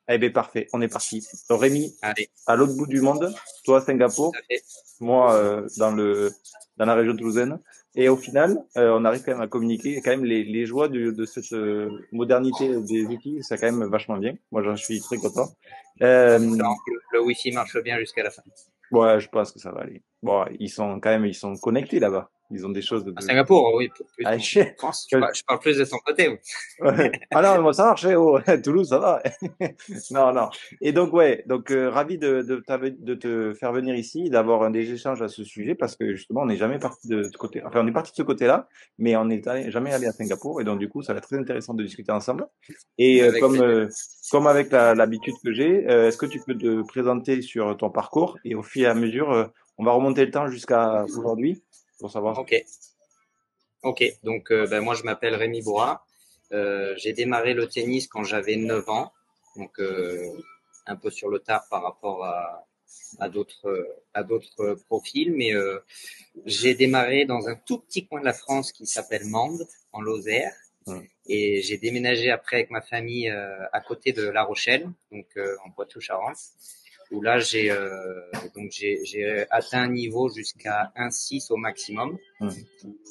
Eh bien, parfait, on est parti. Donc, Rémi, Allez, à l'autre bout du monde, toi à Singapour, tout à fait. moi dans la région toulousaine. Et au final, on arrive quand même à communiquer. Et quand même, les joies de cette modernité des outils, c'est quand même vachement bien. Moi, j'en suis très content. En Euh, espérant que le Wi-Fi marche bien jusqu'à la fin. ouais, je pense que ça va aller. Bon, ils sont connectés là-bas. Ils ont des choses À de... Singapour, oui, plus Ah, en France, je parle plus de ton côté. Oui. Ouais. Ah non, mais moi ça marche, oh. Toulouse, ça va. Non, non. Et donc, ouais, donc ravi de te faire venir ici, d'avoir des échanges à ce sujet, parce que justement, on n'est jamais parti de ce côté. Enfin, on est parti de ce côté-là, mais on n'est jamais allé à Singapour, et donc du coup, ça va être très intéressant de discuter ensemble. Et Avec plaisir. comme avec l'habitude que j'ai, est-ce que tu peux te présenter sur ton parcours, et au fur et à mesure, on va remonter le temps jusqu'à aujourd'hui pour savoir. Ok, ok. Donc, ben, moi, je m'appelle Rémi Bois. J'ai démarré le tennis quand j'avais 9 ans. Donc, un peu sur le tard par rapport à d'autres profils. Mais j'ai démarré dans un tout petit coin de la France qui s'appelle Mende, en Lozère. Hum, Et j'ai déménagé après avec ma famille à côté de La Rochelle, donc en Poitou-Charentes, où là j'ai atteint un niveau jusqu'à 1,6 au maximum. hum,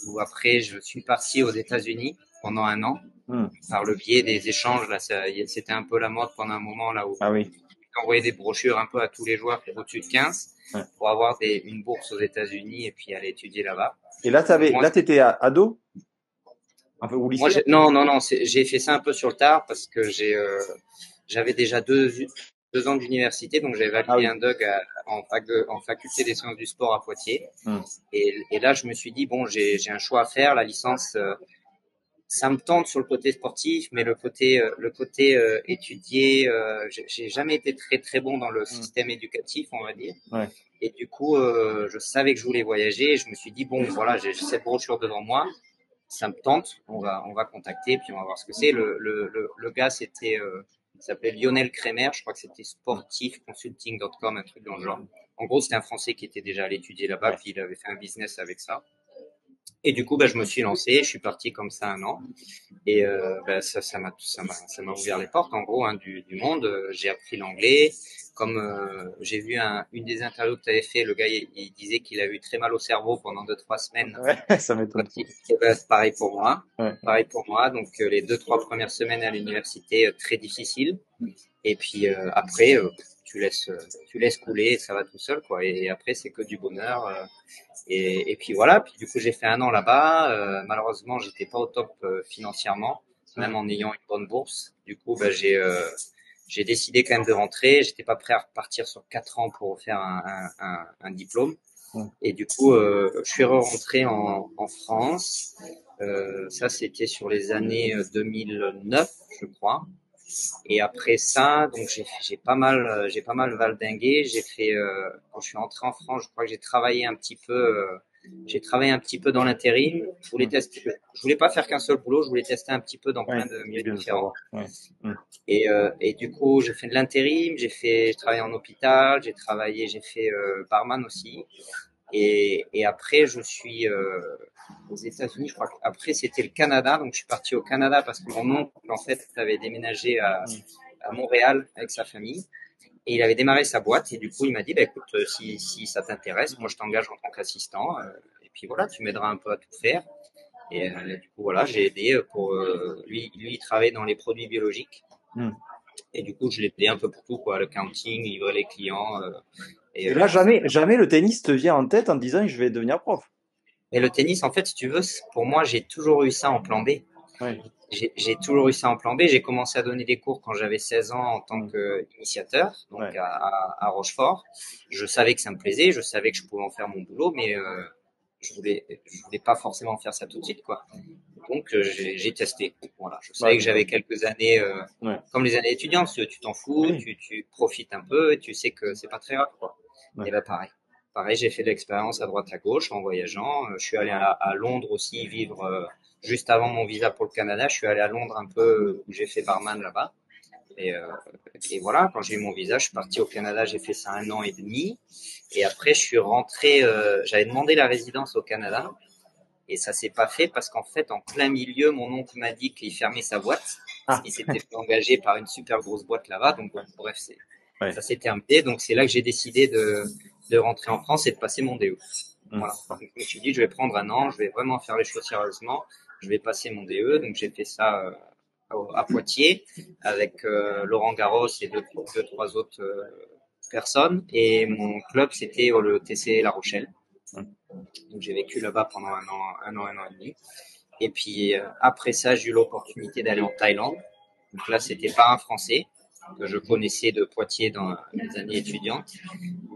Où après je suis parti aux États-Unis pendant un an hum. par le biais des échanges. Là, c'était un peu la mode pendant un moment là où Ah oui. j'envoyais des brochures un peu à tous les joueurs au-dessus de 15 Ouais. pour avoir une bourse aux États-Unis et puis aller étudier là-bas. Et là, Donc moi, t'étais ado, enfin, au lycée. non, non, non, j'ai fait ça un peu sur le tard parce que j'avais déjà 2 ans d'université, donc j'avais Ah validé oui. un DUG en faculté des sciences du sport à Poitiers. Hmm. Et là, je me suis dit, bon, j'ai un choix à faire. La licence, ça me tente sur le côté sportif, mais le côté étudier, j'ai jamais été très très bon dans le Hmm. système éducatif, on va dire. Ouais. Et du coup, je savais que je voulais voyager. Et je me suis dit, bon, voilà, j'ai cette brochure devant moi, ça me tente, on va contacter, puis on va voir ce que c'est. Le gars, il s'appelait Lionel Kremer, je crois que c'était Hmm. sportifconsulting.com, un truc dans le genre. En gros, c'était un Français qui était déjà allé étudier là-bas, Ouais. puis il avait fait un business avec ça. Et du coup, bah, je me suis lancé, je suis parti comme ça un an. Et bah, ça m'a ouvert les portes, en gros, hein, du monde. J'ai appris l'anglais. Comme j'ai vu une des interviews que tu avais fait, le gars, il disait qu'il a eu très mal au cerveau pendant 2, 3 semaines. Ouais, ça m'étonne pas. Et ben, c'est pareil pour moi. Ouais. Pareil pour moi. Donc, les 2, 3 premières semaines à l'université, très difficiles. Et puis après, tu laisses couler et ça va tout seul, quoi. Et après, c'est que du bonheur. Et puis voilà. Puis du coup, j'ai fait un an là-bas. Malheureusement, j'étais pas au top financièrement, Hmm. même en ayant une bonne bourse. Du coup, bah, j'ai décidé quand même de rentrer. J'étais pas prêt à repartir sur 4 ans pour faire un diplôme. Hmm. Et du coup, je suis rentré en France. Ça, c'était sur les années 2009, je crois. Et après ça, donc j'ai pas mal valdingué. Quand je suis entré en France, je crois que j'ai travaillé un petit peu dans l'intérim. Hmm. Je voulais pas faire qu'un seul boulot, je voulais tester un petit peu dans plein Ouais, de c'est milieux bien de différents. savoir. Ouais. Hmm. Et du coup, j'ai fait de l'intérim, j'ai travaillé en hôpital, j'ai fait barman aussi. Et après, je suis aux États-Unis. Je crois qu'après, c'était le Canada. Donc, je suis parti au Canada parce que mon oncle, en fait, avait déménagé Hmm. à Montréal avec sa famille. Et il avait démarré sa boîte. Et du coup, il m'a dit, bah, écoute, si ça t'intéresse, moi, je t'engage en tant qu'assistant. Et puis voilà, tu m'aideras un peu à tout faire. Et du coup, voilà, j'ai aidé pour lui, il travaillait dans les produits biologiques. Hmm. Et du coup, je l'ai aidé un peu pour tout, quoi, le counting, livrer les clients. Et, Et là, euh, jamais le tennis te vient en tête en te disant je vais devenir prof. et le tennis, en fait, si tu veux, pour moi, j'ai toujours eu ça en plan B. Ouais. J'ai toujours eu ça en plan B. J'ai commencé à donner des cours quand j'avais 16 ans en tant Hmm. qu'initiateur, donc Ouais. à Rochefort. Je savais que ça me plaisait, je savais que je pouvais en faire mon boulot, mais je voulais pas forcément faire ça tout de suite, quoi. Donc j'ai testé. Voilà, je Bah, savais que c'est j'avais top. quelques années, Ouais. comme les années étudiantes, tu t'en fous, Oui. tu profites un peu, et tu sais que c'est pas très grave, quoi. Et Ouais. ben pareil. Pareil, j'ai fait de l'expérience à droite à gauche en voyageant. Je suis allé à Londres aussi vivre juste avant mon visa pour le Canada. Je suis allé à Londres un peu où j'ai fait barman là-bas. Et, euh, et voilà, quand j'ai eu mon visa, je suis parti au Canada. J'ai fait ça un an et demi. Et après, je suis rentré. J'avais demandé la résidence au Canada et ça s'est pas fait parce qu'en fait, en plein milieu, mon oncle m'a dit qu'il fermait sa boîte. Ah, Il s'était fait engager par une super grosse boîte là-bas. Donc, bon, bref, ouais. ça s'est terminé. Donc, c'est là que j'ai décidé de rentrer en France et de passer mon DE. Voilà. Donc, je me suis dit, je vais prendre un an, je vais vraiment faire les choses sérieusement. Je vais passer mon DE. Donc, j'ai fait ça à Poitiers avec Laurent Garros et trois autres personnes. Et mon club, c'était le TC La Rochelle. Donc, j'ai vécu là-bas pendant un an et demi. Et puis après ça, j'ai eu l'opportunité d'aller en Thaïlande. Donc là, c'était pas un Français que je connaissais de Poitiers dans les années étudiantes.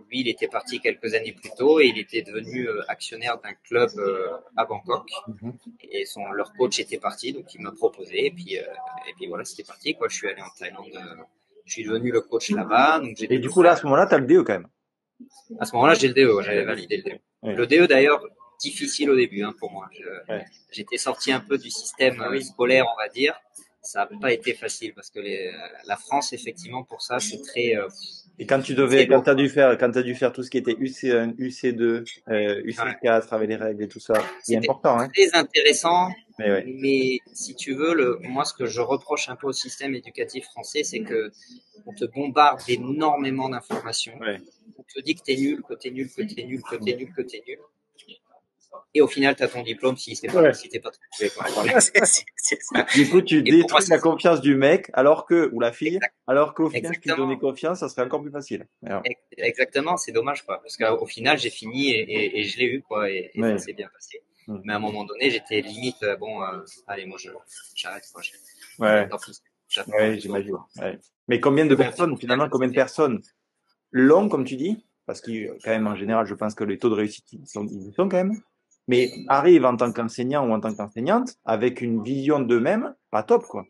Lui, il était parti quelques années plus tôt et il était devenu actionnaire d'un club à Bangkok. Et leur coach était parti, donc il m'a proposé. Et puis voilà, c'était parti. Quoi. Je suis allé en Thaïlande. Je suis devenu le coach là-bas. Donc j'ai Et du coup, là, à ce moment-là, tu as le DE quand même. À ce moment-là, j'ai le DE. J'avais validé le DE. Ouais. Le DE, d'ailleurs, difficile au début pour moi. Ouais. J'étais sorti un peu du système scolaire, on va dire. Ça n'a pas été facile parce que la France, effectivement, pour ça, c'est très. Et quand Bon. quand t'as dû faire tout ce qui était UC1, UC2, UC4 avec les règles et tout ça, c'est important, hein. Très intéressant. Mais Mais si tu veux, moi, ce que je reproche un peu au système éducatif français, c'est que on te bombarde énormément d'informations. ouais. On te dit que t'es nul, que t'es nul, que t'es nul, que t'es nul, que t'es nul. Et au final, tu as ton diplôme si t'es pas trouvé. Voilà. Du coup, tu détruis moi, la confiance du mec, ou la fille, alors qu'au final, si tu Exactement. donnais confiance, ça serait encore plus facile. Alors, Exactement, c'est dommage, quoi. Parce qu'au final, j'ai fini et je l'ai eu, quoi, et ouais. ça s'est bien passé. Mais à un moment donné, j'étais limite, allez, moi, j'arrête, quoi. Ouais. J'attends Ouais, j'imagine. Ouais. Mais combien de personnes, finalement, combien de personnes l'ont, comme tu dis, parce que quand même, en général, je pense que les taux de réussite, ils y sont quand même, mais arrivent en tant qu'enseignant ou en tant qu'enseignante avec une vision d'eux-mêmes pas top, quoi.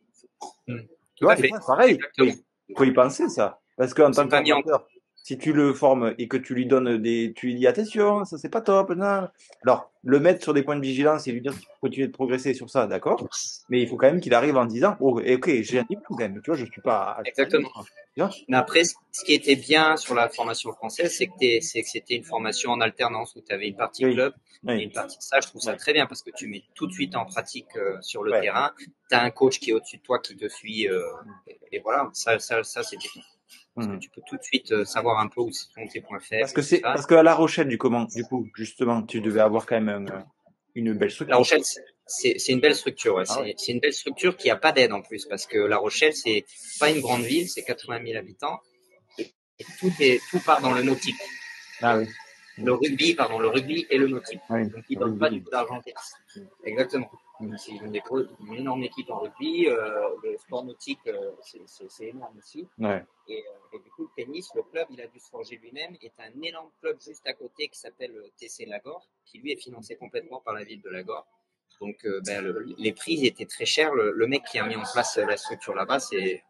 Tu Tout vois, à fait. et ça, pareil, Exactement. faut y penser, ça. Parce qu'en tant C'est que pas mis en formateur, si tu le formes et que tu lui donnes tu lui dis attention, ça c'est pas top, non. Alors, le mettre sur des points de vigilance et lui dire qu'il faut continuer de progresser sur ça, d'accord. Mais il faut quand même qu'il arrive en disant, oh, ok, j'ai un diplôme quand même, tu vois, je suis pas. Exactement. Tu vois. Mais après, ce qui était bien sur la formation française, c'est que c'était une formation en alternance où tu avais une partie Oui. club Oui. et une partie. Ça, je trouve ça très bien parce que tu mets tout de suite en pratique sur le Ouais. terrain. Tu as un coach qui est au-dessus de toi qui te suit. Et voilà, ça c'est bien. Parce que tu peux tout de suite savoir un peu où sont tes points faibles. Parce qu'à La Rochelle, du coup, justement, tu devais avoir quand même une belle structure. La Rochelle, c'est une belle structure. Ouais. Ah ouais. C'est une belle structure qui a pas d'aide en plus parce que La Rochelle, c'est pas une grande ville, c'est 80 000 habitants et tout part dans le nautique. Ah oui. Le rugby et le nautique. Oui. Donc ils donnent pas du tout d'argent. Exactement. Ils ont une énorme équipe en rugby. Le sport nautique, c'est énorme aussi. Ouais. Et du coup, le tennis, le club, il a dû se forger lui-même. Est un énorme club juste à côté qui s'appelle TC Lagor, qui lui est financé complètement par la ville de Lagor. Donc, les prix étaient très chers. Le mec qui a mis en place la structure là-bas, c'est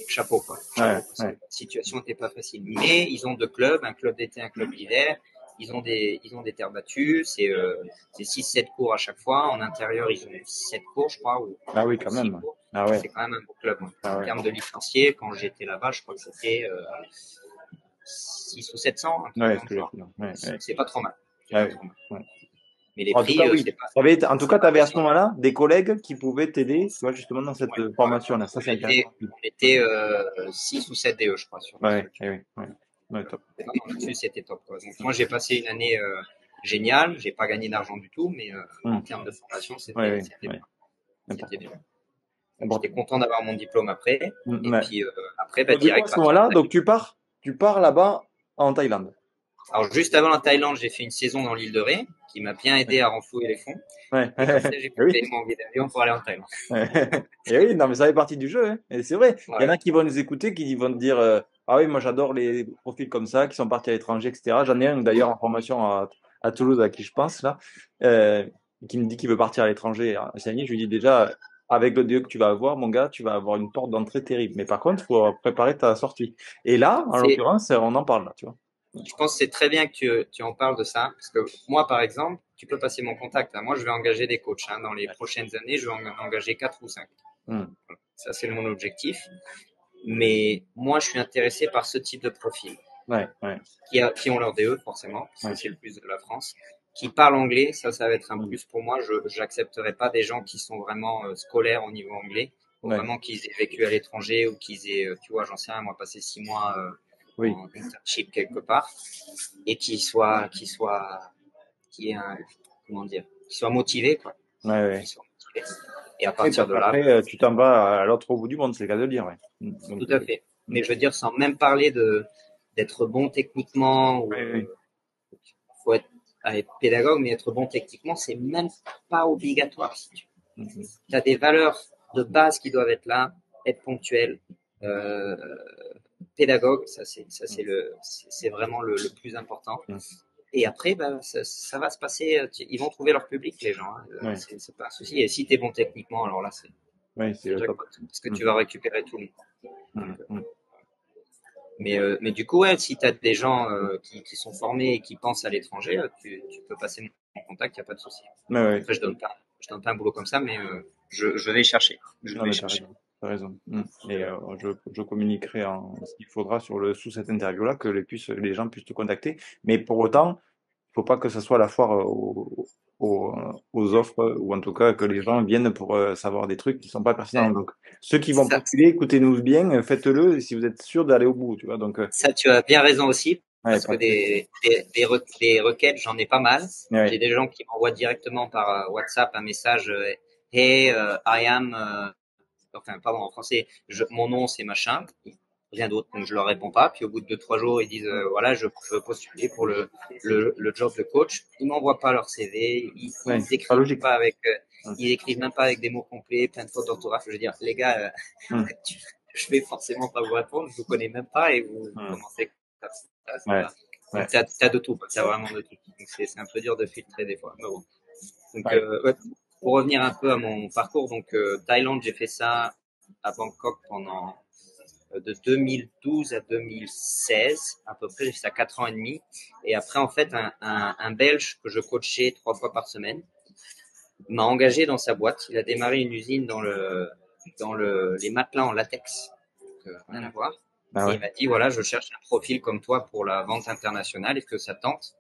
chapeau, quoi. Chapeau, Ouais. la situation n'était pas facile. Mais ils ont deux clubs, un club d'été, un club d'hiver. Ils ont des terres battues. C'est 6-7 cours à chaque fois. En intérieur, ils ont 7 cours, je crois. Ah oui, quand même. Ah ouais. C'est quand même un beau club. Ah En ouais. termes de licenciés, quand j'étais là-bas, je crois que c'était 6 ou 700. Ouais, ouais. C'est pas trop mal. Ouais. Mais les En tout prix, cas, oui. c'est pas. En tout cas, tu avais à ce moment-là des collègues qui pouvaient t'aider, tu vois, justement, dans cette formation-là. Ça, c'est intéressant. On était 6 ou 7 DE, je crois. Ouais, top. Non, là-dessus, c'était top. Quoi. Donc, moi, j'ai passé une année géniale. J'ai pas gagné d'argent du tout, mais en termes de formation, c'était bien. C'était bien. J'étais content d'avoir mon diplôme après. Et puis après, direct. À ce moment-là, donc tu pars là-bas en Thaïlande. Alors juste avant la Thaïlande, j'ai fait une saison dans l'île de Ré, qui m'a bien aidé à renflouer les fonds. Ouais. Et comme ça, j'ai pu payer mon billet d'avion pour aller en Thaïlande. Et oui, non, mais ça fait partie du jeu. Hein. Et c'est vrai. Il y en a qui vont nous écouter, qui vont te dire ah oui, moi j'adore les profils comme ça, qui sont partis à l'étranger, etc. J'en ai un d'ailleurs en formation à Toulouse à qui je pense là, qui me dit qu'il veut partir à l'étranger enseigner. Je lui dis déjà, avec le DE que tu vas avoir, mon gars, tu vas avoir une porte d'entrée terrible. Mais par contre, il faut préparer ta sortie. Et là, en l'occurrence, on en parle là, tu vois. Je pense que c'est très bien que tu en parles de ça, parce que moi, par exemple, tu peux passer mon contact. Moi, je vais engager des coachs. Dans les prochaines années, je vais en engager 4 ou 5. Ça, c'est mon objectif. Mais moi, je suis intéressé par ce type de profil. Qui ont leur DE, forcément, parce que c'est le plus de la France. Qui parlent anglais, ça va être un plus pour moi. Je n'accepterai pas des gens qui sont vraiment scolaires au niveau anglais. Faut Ouais. vraiment qu'ils aient vécu à l'étranger ou qu'ils aient, tu vois, j'en sais rien, moi, passé 6 mois Oui. en internship quelque part et qui est un, comment dire, qui soit motivé, quoi, Ouais, ouais. qui soit motivé. Et à Oui, partir parce de là, qu'après, tu t'en vas à l'autre bout du monde, c'est le cas de le dire, ouais. Donc, tout à fait. mm. Mais je veux dire, sans même parler d'être bon techniquement ou Oui, oui. faut être pédagogue, mais être bon techniquement, c'est même pas obligatoire. Si tu as des valeurs de base qui doivent être là, être ponctuel, euh, pédagogue, c'est vraiment le plus important. Mm. Et après, ben, ça va se passer. Ils vont trouver leur public, les gens. Hein. Ouais. C'est pas un souci. Et si tu es bon techniquement, alors là, Oui, c'est c'est le top. jackpot. Parce que Mm. tu vas récupérer tout le monde. Mm. Mm. Mais du coup, ouais, si tu as des gens qui sont formés et qui pensent à l'étranger, tu peux passer mon contact, il n'y a pas de souci. Ouais, ouais. Après, je donne pas un boulot comme ça, mais je vais chercher. Je Non, vais mais t'as chercher. raison. T'as raison. Et je communiquerai ce qu'il faudra sous cette interview-là, que les gens puissent te contacter. Mais pour autant, il faut pas que ce soit la foire aux offres, ou en tout cas que les gens viennent pour savoir des trucs qui sont pas pertinents. Donc, ceux qui vont Ça, postuler, écoutez-nous bien, faites-le si vous êtes sûr d'aller au bout, tu vois. Donc, ça, tu as bien raison aussi, ouais, parce que parce que, des requêtes, j'en ai pas mal. J'ai ouais, des gens qui m'envoient directement par WhatsApp un message Hey, I am, enfin, pardon, en français, mon nom c'est machin, rien d'autre, donc je leur réponds pas. Puis au bout de 2, 3 jours, ils disent voilà, je peux postuler pour le job de coach. Ils m'envoient pas leur CV, ouais, ils pas écrivent logique. pas avec, Hum, ils écrivent même pas avec des mots complets, plein de fautes d'orthographe. Je veux dire, les gars, hum, je vais forcément pas vous répondre, je vous connais même pas et vous hum. commencez comme ça, c'est Ouais, pas. ouais, Donc t'as de tout, t'as vraiment de tout. Donc c'est un peu dur de filtrer des fois. Mais bon. Donc ouais, ouais, pour revenir un peu à mon parcours, donc Thaïlande, j'ai fait ça à Bangkok pendant de 2012 à 2016 à peu près, j'ai fait ça 4 ans et demi. Et après en fait un Belge que je coachais 3 fois par semaine m'a engagé dans sa boîte. Il a démarré une usine les matelas en latex, donc rien à voir. ah Et ouais, il m'a dit voilà, je cherche un profil comme toi pour la vente internationale. Est-ce que ça tente?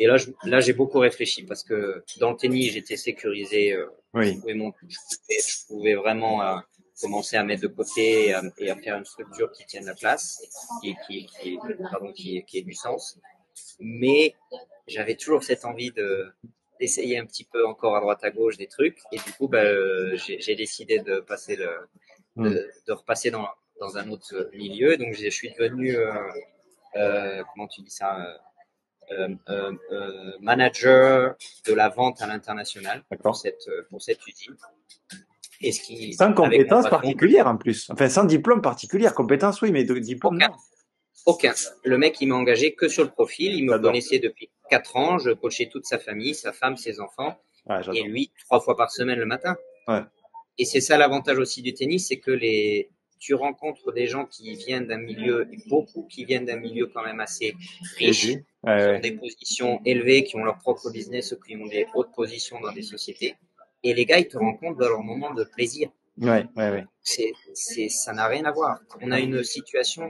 Et là, j'ai beaucoup réfléchi parce que dans le tennis, j'étais sécurisé. oui, Je pouvais vraiment commencer à mettre de côté et à faire une structure qui tienne la place, qui ait du sens. Mais j'avais toujours cette envie d'essayer un petit peu encore à droite à gauche des trucs. Et du coup, j'ai décidé de hum, de repasser dans un autre milieu. Donc, je suis devenu, comment tu dis ça, manager de la vente à l'international d'accord. pour cette usine. Et ce qui, Sans avec mon compétence patron, particulière en plus. Enfin, sans diplôme particulier. Compétence, oui, mais de diplôme, aucun, non. aucun. Le mec, il m'a engagé que sur le profil. Il me J'adore. connaissait depuis 4 ans. Je coachais toute sa famille, sa femme, ses enfants. Ouais, Et j'adore. lui, 3 fois par semaine le matin. Ouais. Et c'est ça l'avantage aussi du tennis, c'est que tu rencontres des gens qui viennent d'un milieu, beaucoup qui viennent d'un milieu quand même assez riche, Aisé. Ouais, qui ont ouais. des positions élevées, qui ont leur propre business ou qui ont des hautes positions dans des sociétés. Et les gars, ils te rencontrent dans leur moment de plaisir. Ouais, ouais, ouais. Ça n'a rien à voir. On a Non, une situation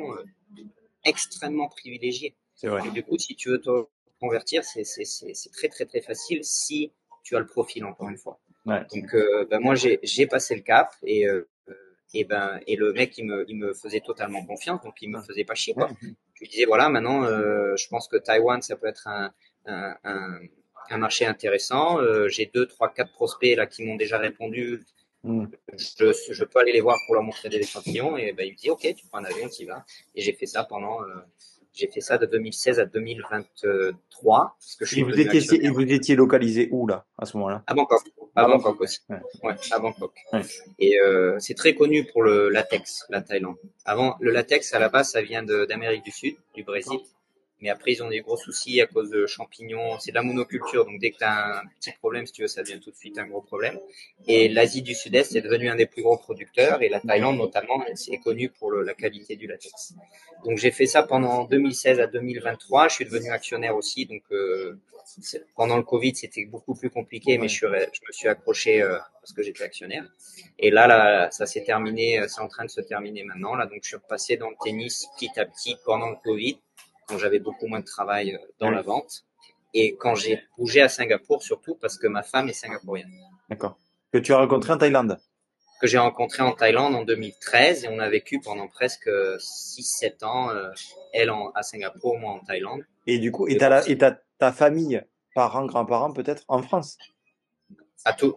extrêmement privilégiée. c'est vrai. Et du coup, si tu veux te convertir, c'est très, très, très facile si tu as le profil, encore une fois. Ouais. Donc, moi, j'ai passé le cap et le mec, il me faisait totalement confiance, donc il me faisait pas chier, quoi. Je lui disais, voilà, maintenant, je pense que Taïwan, ça peut être un, un, un marché intéressant. J'ai 2, 3, 4 prospects là qui m'ont déjà répondu. Hum. Je peux aller les voir pour leur montrer des échantillons et ben, il me dit, ok, tu prends un avion, tu y vas. Et j'ai fait ça de 2016 à 2023 parce que je suis devenu Et actionnaire vous étiez localisé où, là, à ce moment-là? à Bangkok, à À Bangkok. Bangkok aussi. Ouais. Ouais, à Bangkok. Ouais. Et c'est très connu pour le latex, la Thaïlande. Avant, le latex, à la base, ça vient d'Amérique du Sud, du Brésil. D'accord. Mais après, ils ont des gros soucis à cause de champignons. C'est de la monoculture. Donc, dès que tu as un petit problème, si tu veux, ça devient tout de suite un gros problème. Et l'Asie du Sud-Est est devenue un des plus gros producteurs. Et la Thaïlande, notamment, c'est connu pour la qualité du latex. Donc, j'ai fait ça pendant 2016 à 2023. Je suis devenu actionnaire aussi. Donc, pendant le Covid, c'était beaucoup plus compliqué, mais Ouais. je me suis accroché parce que j'étais actionnaire. Et là, ça s'est terminé, c'est en train de se terminer maintenant. Là, donc, je suis repassé dans le tennis petit à petit pendant le Covid, quand j'avais beaucoup moins de travail dans Oui. la vente. Et quand j'ai bougé à Singapour, surtout parce que ma femme est singapourienne. D'accord. Que tu as rencontré en Thaïlande. que j'ai rencontrée en Thaïlande en 2013 et on a vécu pendant presque 6-7 ans, elle à Singapour, moi en Thaïlande. Et du coup, Mais bon, ta famille, parents, grands-parents peut-être en France. à tout,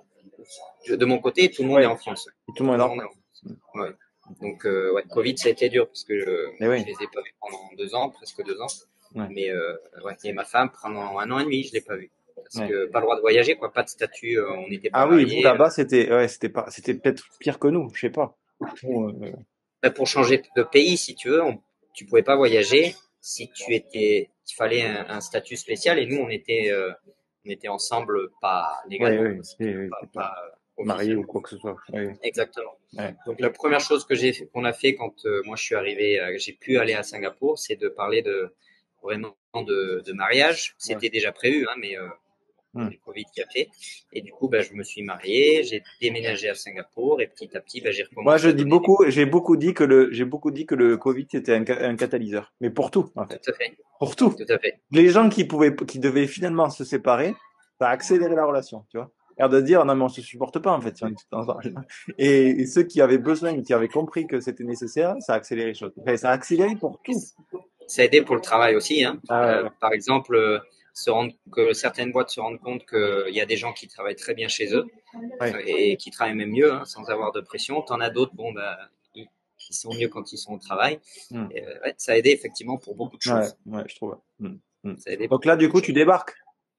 de mon côté, tout le monde est Ouais. en France. Et tout le monde Tout est le en monde est en France. France. Ouais. Donc, ouais, Covid, ça a été dur parce que Mais je oui. les ai pas vus pendant 2 ans, presque 2 ans. Ouais. Mais ouais, et ma femme, pendant 1 an et demi, je l'ai pas vue. Parce Ouais. que pas le droit de voyager, quoi, pas de statut, on n'était pas Ah oui, vous mariés. là-bas, c'était peut-être pire que nous, je sais pas. Pour changer de pays, si tu veux, tu pouvais pas voyager si il fallait un statut spécial et nous, on était ensemble, pas Ouais, légalement, ouais, quoi, si tu veux, c'est pas pas marié ou officiellement. quoi que ce soit. Ouais, Exactement. ouais, Donc la première chose qu'on a fait quand moi je suis arrivé, j'ai pu aller à Singapour, c'est de parler vraiment de mariage. ouais. C'était déjà prévu, hein, mais Hmm. le Covid qui a fait. Et du coup, je me suis marié, j'ai déménagé à Singapour et petit à petit, j'ai Moi, recommencé à donner des j'ai beaucoup dit que le Covid c'était un catalyseur, mais pour tout, en fait, Tout à fait, pour tout. tout à fait. Les gens qui devaient finalement se séparer, ça a accéléré la relation, tu vois. L'air de dire non mais on se supporte pas en fait. Si on est tout ensemble. Et ceux qui avaient besoin, qui avaient compris que c'était nécessaire, ça a accéléré les choses. Enfin, ça a accéléré pour tout. Ça a aidé pour le travail aussi, hein. Ah, ouais, Par exemple, que certaines boîtes se rendent compte qu'il y a des gens qui travaillent très bien chez eux ouais, et qui travaillent même mieux, hein, sans avoir de pression. T'en as d'autres, bon, ils sont mieux quand ils sont au travail. hmm. Et, ouais, ça a aidé effectivement pour beaucoup de Ouais, choses. ouais, je trouve. Hmm, hmm. Ça a aidé Donc pour là, du beaucoup de coup, choses.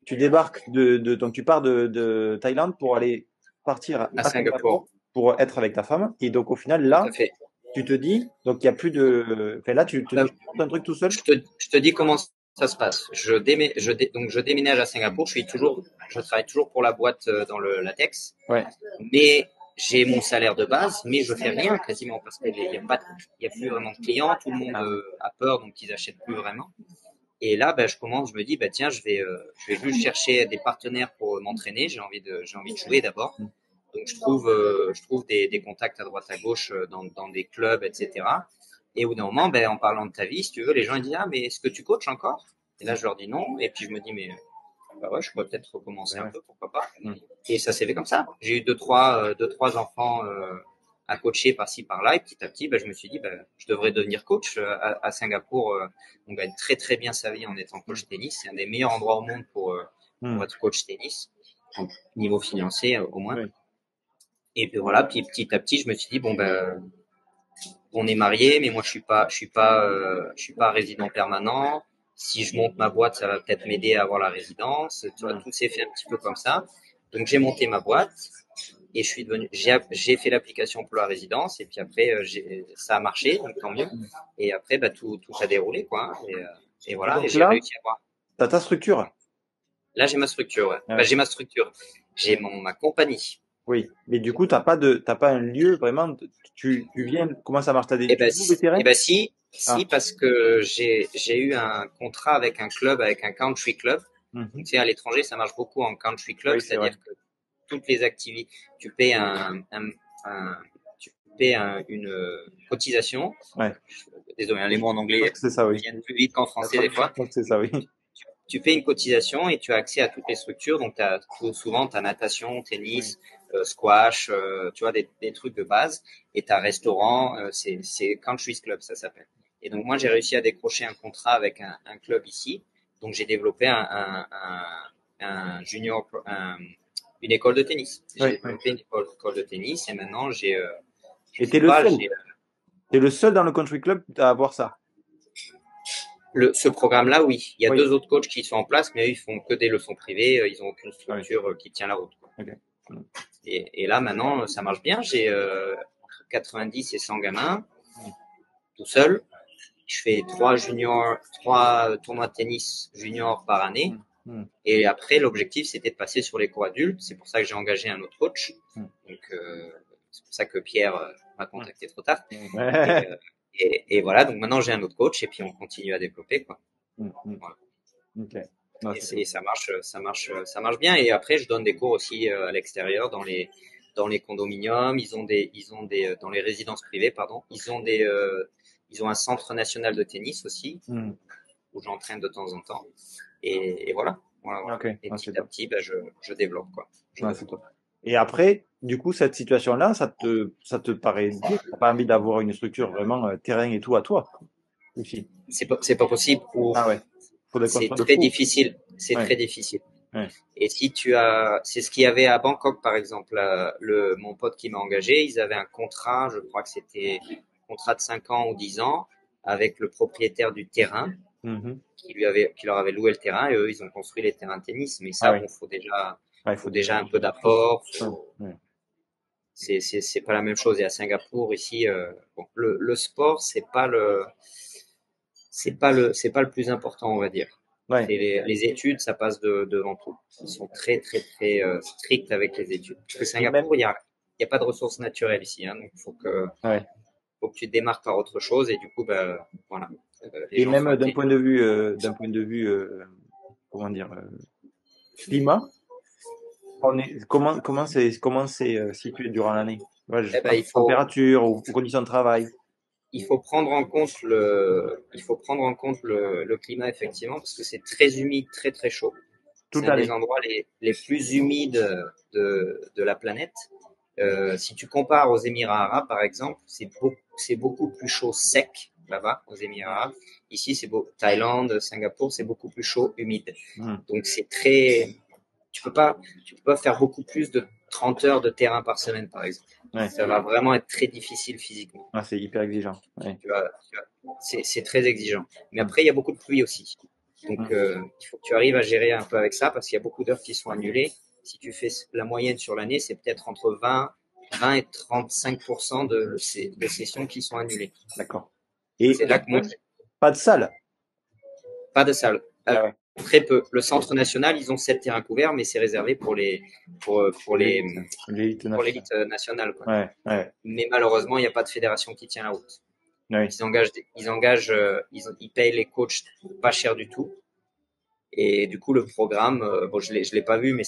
tu débarques donc tu pars de Thaïlande pour aller partir À à Singapour, Singapour pour être avec ta femme. Et donc au final, tout à là, fait. tu te dis, donc il y a plus de, enfin là, tu te dis, Ben, je monte un truc tout seul. je te dis comment ça se passe. Donc je déménage à Singapour. Je travaille toujours pour la boîte dans le latex, Ouais, mais j'ai mon salaire de base, mais je fais rien quasiment parce qu'il y a pas, il y a plus vraiment de clients. Tout le monde ah, a peur, donc ils achètent plus vraiment. Et là, je me dis, tiens, je vais juste chercher des partenaires pour m'entraîner. J'ai envie de jouer d'abord. hmm, Donc je trouve des contacts à droite à gauche dans des clubs, etc. Et au bout d'un moment, en parlant de ta vie, si tu veux, les gens ils disent, ah, mais est-ce que tu coaches encore? Et là, je leur dis non. Et puis je me dis, mais bah ouais, je pourrais peut-être recommencer ben un ouais, peu, pourquoi pas. hmm, Et ça s'est fait comme ça. J'ai eu deux, trois enfants à coacher par-ci, par-là. Et petit à petit, je me suis dit, je devrais devenir coach. À Singapour, on gagne très, très bien sa vie en étant hmm, coach tennis. C'est un des meilleurs endroits au monde hmm, pour être coach tennis, au niveau financier au moins. ouais, Et puis voilà, petit à petit, je me suis dit, on est mariés, mais moi, je suis pas résident permanent. Si je monte ma boîte, ça va peut-être m'aider à avoir la résidence. Tu vois, hmm, tout s'est fait un petit peu comme ça. Donc, j'ai monté ma boîte et j'ai fait l'application pour la résidence et puis après, ça a marché, donc tant mieux. hmm. Et après, tout a déroulé, quoi. Et Et voilà, et donc j'ai là, réussi à avoir. t'as ta structure. Là, j'ai ma structure, ouais. Ah ouais, J'ai ma structure. J'ai ouais. ma compagnie. Oui, mais du coup, t'as pas un lieu vraiment. Tu viens. Comment ça marche? Tu loues des terrains? Si, Ah, parce que j'ai eu un contrat avec un club, avec un country club. Donc, mhm. tu sais, à l'étranger, ça marche beaucoup en country club, Oui, c'est vrai. c'est-à-dire que toutes les activités, tu payes tu payes une cotisation. Ouais, Désolé, hein, les mots en je pense anglais que c'est ça, oui. viennent plus vite qu'en La français des traduction, je fois. pense que c'est ça, oui. Tu payes une cotisation et tu as accès à toutes les structures. Donc, souvent, tu as natation, Oui. tennis, squash, tu vois, des trucs de base. Et tu as restaurant, c'est Country's Club, ça s'appelle. Et donc, moi, j'ai réussi à décrocher un contrat avec un club ici. Donc, j'ai développé un junior, une école de tennis. J'ai Oui, oui. développé une école de tennis et maintenant, je Et sais pas, j'ai t'es le seul dans le country club à avoir ça. ce programme-là, oui. Il y a Oui. deux autres coachs qui sont en place, mais eux, ils font que des leçons privées. Ils ont aucune Ah oui. structure qui tient la route, quoi. Ok. Mm. Et là, maintenant, ça marche bien. J'ai 90 et 100 gamins Mm. tout seul. Je fais trois tournois de tennis junior par année. Mm. Mm. Et après, l'objectif, c'était de passer sur les cours adultes. C'est pour ça que j'ai engagé un autre coach. Mm. Donc, c'est pour ça que Pierre m'a Mm. contacté trop tard. Et, Ouais. euh, et voilà, donc maintenant, j'ai un autre coach et puis on continue à développer, quoi. Mm. Mm. Voilà. Ok. Non, c'est Et cool. ça marche bien. Et après, je donne des cours aussi à l'extérieur, dans les condominiums. Dans les résidences privées, pardon. Ils ont un centre national de tennis aussi, Mm. où j'entraîne de temps en temps. Et voilà. Ok. Et Non, c'est petit à top. petit, je développe, quoi. Je Non, c'est développe. top. Et après, du coup, cette situation-là, ça te paraît dur. T'as pas envie d'avoir une structure vraiment terrain et tout à toi aussi. C'est pas possible ou Ah ouais. Faut des c'est contrats de très fou. difficile. C'est Ouais, très difficile. ouais. Et si c'est ce qu'il y avait à Bangkok par exemple. Mon pote qui m'a engagé, ils avaient un contrat, je crois que c'était un contrat de 5 ans ou 10 ans avec le propriétaire du terrain Mhm. qui leur avait loué le terrain et eux ils ont construit les terrains de tennis. Mais Ah ça ouais. bon, Ouais, il faut faut déjà déjà un peu déjà quelque chose. d'apport. Ouais, ouais. C'est pas la même chose. Et à Singapour ici, bon, le sport c'est pas le plus important on va dire. Ouais. C'est les études, ça passe devant tout. Ils sont très, très, très stricts avec les études. Parce que Et même, Singapour, il y a pas de ressources naturelles ici. Hein, donc, ouais. faut que tu démarres par autre chose. Et du coup, bah, voilà, les Et gens sont même intelligents. d'un point de vue, comment dire, climat, comment c'est situé durant l'année? Ouais, je sais Eh ben, pas, température ou conditions de travail. il faut prendre en compte le climat effectivement parce que c'est très humide, très, très chaud. C'est Toute un des l'année. endroits les plus humides de la planète. Si tu compares aux Émirats arabes, par exemple, c'est beaucoup plus chaud sec là-bas, aux Émirats arabes. Ici, Thaïlande, Singapour, c'est beaucoup plus chaud humide. Hmm. Donc, tu peux pas, tu peux pas faire beaucoup plus de 30 heures de terrain par semaine, par exemple. Ouais. Ça va vraiment être très difficile physiquement. Ah, c'est hyper exigeant. Ouais. C'est très exigeant. Mais Hmm. après, il y a beaucoup de pluie aussi. Donc, Hmm. il faut que tu arrives à gérer un peu avec ça parce qu'il y a beaucoup d'heures qui sont annulées. Si tu fais la moyenne sur l'année, c'est peut-être entre 20 et 35% de sessions qui sont annulées. D'accord. Et C'est là que moi, pas de salle. pas de salle. Ah ouais. Très peu. Le centre national, ils ont 7 terrains couverts, mais c'est réservé Pour l'élite. L'élite pour nationale. l'élite nationale, quoi. Ouais, ouais, Mais malheureusement, il n'y a pas de fédération qui tient la route. ouais. Donc ils payent les coachs pas cher du tout. Et du coup, le programme, bon, je l'ai pas vu, mais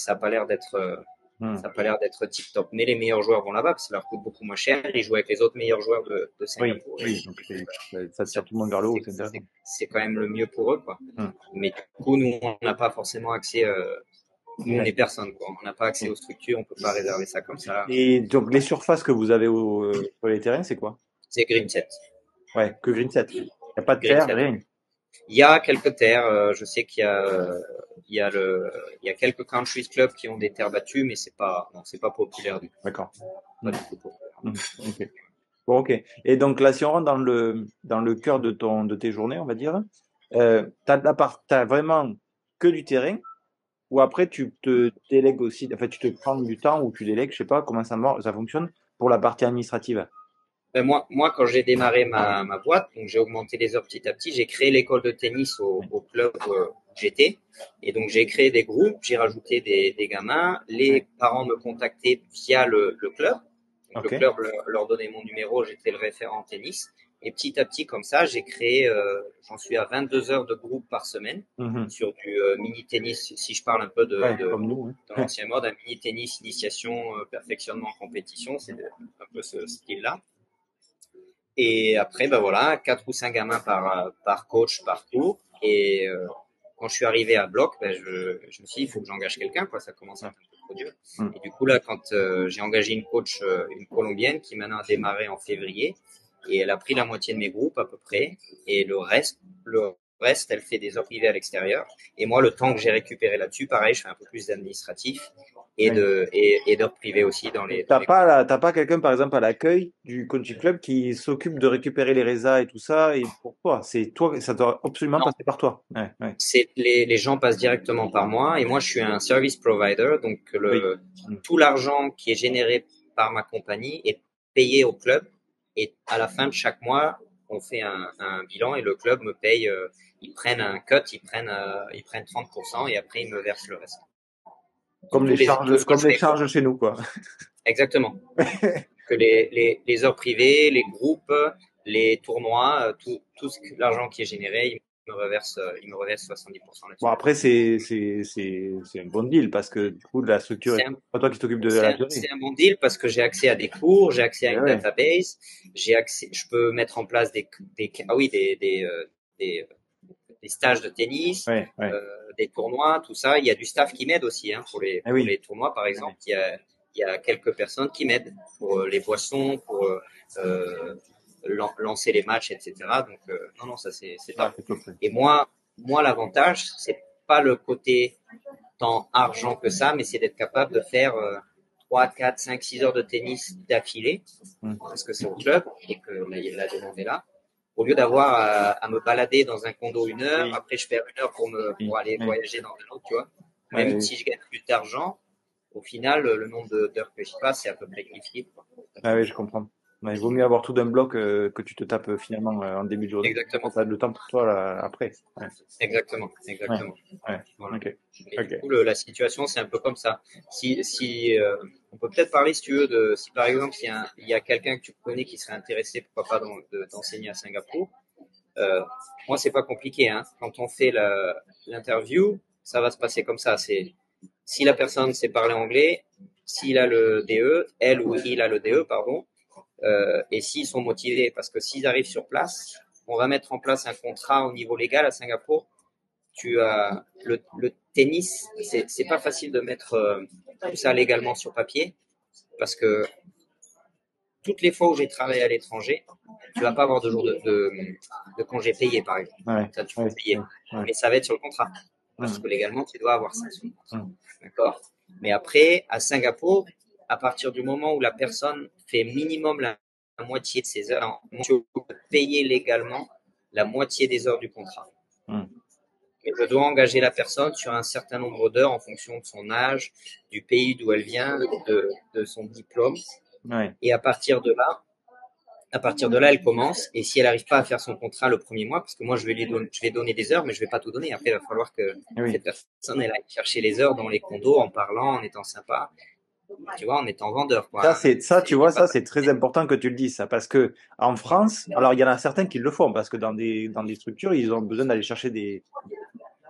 Hmm. ça a pas l'air d'être tip top. Mais les meilleurs joueurs vont là-bas parce que ça leur coûte beaucoup moins cher. Ils jouent avec les autres meilleurs joueurs de Oui, Singapour. oui. Donc, ça tire tout le monde vers le haut, c'est intéressant. C'est quand même le mieux pour eux, quoi. Hmm. Mais du coup, nous, on n'a pas forcément accès. Nous, on Ouais. est personne, quoi. On n'a pas accès Et aux structures. On peut pas réserver ça comme ça. et donc, les surfaces que vous avez sur les terrains, c'est quoi? C'est Green Set. Ouais, que green set. Il n'y a pas de Green terre, Set. rien. Il y a quelques terres. Je sais il y a quelques country clubs qui ont des terres battues, mais non, c'est pas populaire du tout. D'accord. Pas Hmm. du tout populaire. Hmm. Ok. Bon, ok. Et donc là, si on rentre dans le cœur de tes journées, on va dire, t'as vraiment que du terrain, ou après tu te délègues aussi, enfin tu te prends du temps ou tu délègues, je sais pas comment ça fonctionne pour la partie administrative. Ben quand j'ai démarré ma boîte, donc j'ai augmenté les heures petit à petit, j'ai créé l'école de tennis Ouais. au club où j'étais. Et donc, j'ai créé des groupes, j'ai rajouté des gamins. Ouais. Les parents me contactaient via le club. Donc, le Ok. club leur donnait mon numéro, j'étais le référent tennis. Et petit à petit, comme ça, j'ai créé, j'en suis à 22 heures de groupe par semaine Mhm. sur du mini-tennis, si je parle un peu Ouais, comme nous. dans Ouais. l'ancien mode, un mini-tennis, initiation, perfectionnement, compétition, c'est un peu ce style-là. Et après, ben voilà, 4 ou 5 gamins par coach, par cours. Et quand je suis arrivé à Bloc, ben je me suis dit, il faut que j'engage quelqu'un, quoi. Ça commence à Ouais. être un peu trop dur. Hmm. Et du coup, là, quand j'ai engagé une coach, une Colombienne, qui maintenant a démarré en février, et elle a pris la moitié de mes groupes à peu près, et le reste, elle fait des heures privées à l'extérieur. Et moi, le temps que j'ai récupéré là-dessus, pareil, je fais un peu plus d'administratif Ouais. et d'heures privées aussi dans T'as les groupes. pas, t'as pas quelqu'un, par exemple, à l'accueil du country club qui s'occupe de récupérer les résas et tout ça, et pour toi, c'est toi, ça doit absolument Non, passer par toi. Ouais, ouais. les gens passent directement par moi et moi je suis un service provider, donc Oui. Hmm. tout l'argent qui est généré par ma compagnie est payé au club et à la fin de chaque mois on fait un bilan et le club me paye, ils prennent un cut, ils prennent 30% et après ils me versent le reste. Comme les Tout charges, ce que comme je les fais, quoi. charges chez nous, quoi. Exactement. Que les heures privées, les groupes, les tournois, l'argent qui est généré, il me reverse 70% Bon, là-dessus. après, c'est un bon deal parce que du coup, la structure est C'est un pas toi qui t'occupes de la gérer. c'est un bon deal parce que j'ai accès à des cours, j'ai accès à Eh une ouais, database, je peux mettre en place ah oui, des, des stages de tennis, ouais, ouais. des tournois, tout ça. Il y a du staff qui m'aide aussi hein, Eh pour oui. les tournois, par Eh exemple. oui. il y a quelques personnes qui m'aident pour les boissons, pour lancer les matchs, etc. Donc, non, ça, c'est top. Et moi, l'avantage, c'est pas le côté tant argent que ça, mais c'est d'être capable de faire 3, 4, 5, 6 heures de tennis d'affilée, parce que c'est au club et que la demande est là. Au lieu d'avoir à me balader dans un condo 1 heure, après je perds 1 heure pour aller voyager dans un autre, tu vois. Même si je gagne plus d'argent, au final, le nombre d'heures que je passe, c'est à peu près équilibré. Ah oui, je comprends. Il vaut mieux avoir tout d'un bloc que tu te tapes finalement en début de journée. Exactement. Ça a le temps pour toi là, après. Ouais. Exactement. Ouais. Voilà. Okay. Et du coup, la situation, c'est un peu comme ça. On peut peut-être parler, si tu veux, si par exemple, il y a quelqu'un que tu connais qui serait intéressé, pourquoi pas, d'enseigner à Singapour. Moi, c'est pas compliqué, hein. Quand on fait l'interview, ça va se passer comme ça. Si la personne sait parler anglais, s'il a le DE, elle ou il a le DE, pardon, et s'ils sont motivés, parce que s'ils arrivent sur place, on va mettre en place un contrat au niveau légal à Singapour. Tu as le tennis, c'est pas facile de mettre tout ça légalement sur papier, parce que toutes les fois où j'ai travaillé à l'étranger, tu vas pas avoir de jours de congé payé, par exemple. Ça, tu peux payer. Mais ça va être sur le contrat. Parce que légalement, tu dois avoir ça sur le contrat. D'accord? Mais après, à Singapour, à partir du moment où la personne fait minimum la moitié de ses heures, tu peux payer légalement la moitié des heures du contrat. Et je dois engager la personne sur un certain nombre d'heures en fonction de son âge, du pays d'où elle vient, de son diplôme. Et à partir de là, elle commence. Et si elle n'arrive pas à faire son contrat le premier mois, parce que moi, je vais donner des heures, mais je vais pas tout donner. Après, il va falloir que cette personne, elle aille chercher les heures dans les condos, en parlant, en étant sympa. Tu vois, en étant vendeur, quoi. Tu vois, c'est très important que tu le dises, ça, parce que en France, alors il y en a certains qui le font, parce que dans des structures, ils ont besoin d'aller chercher des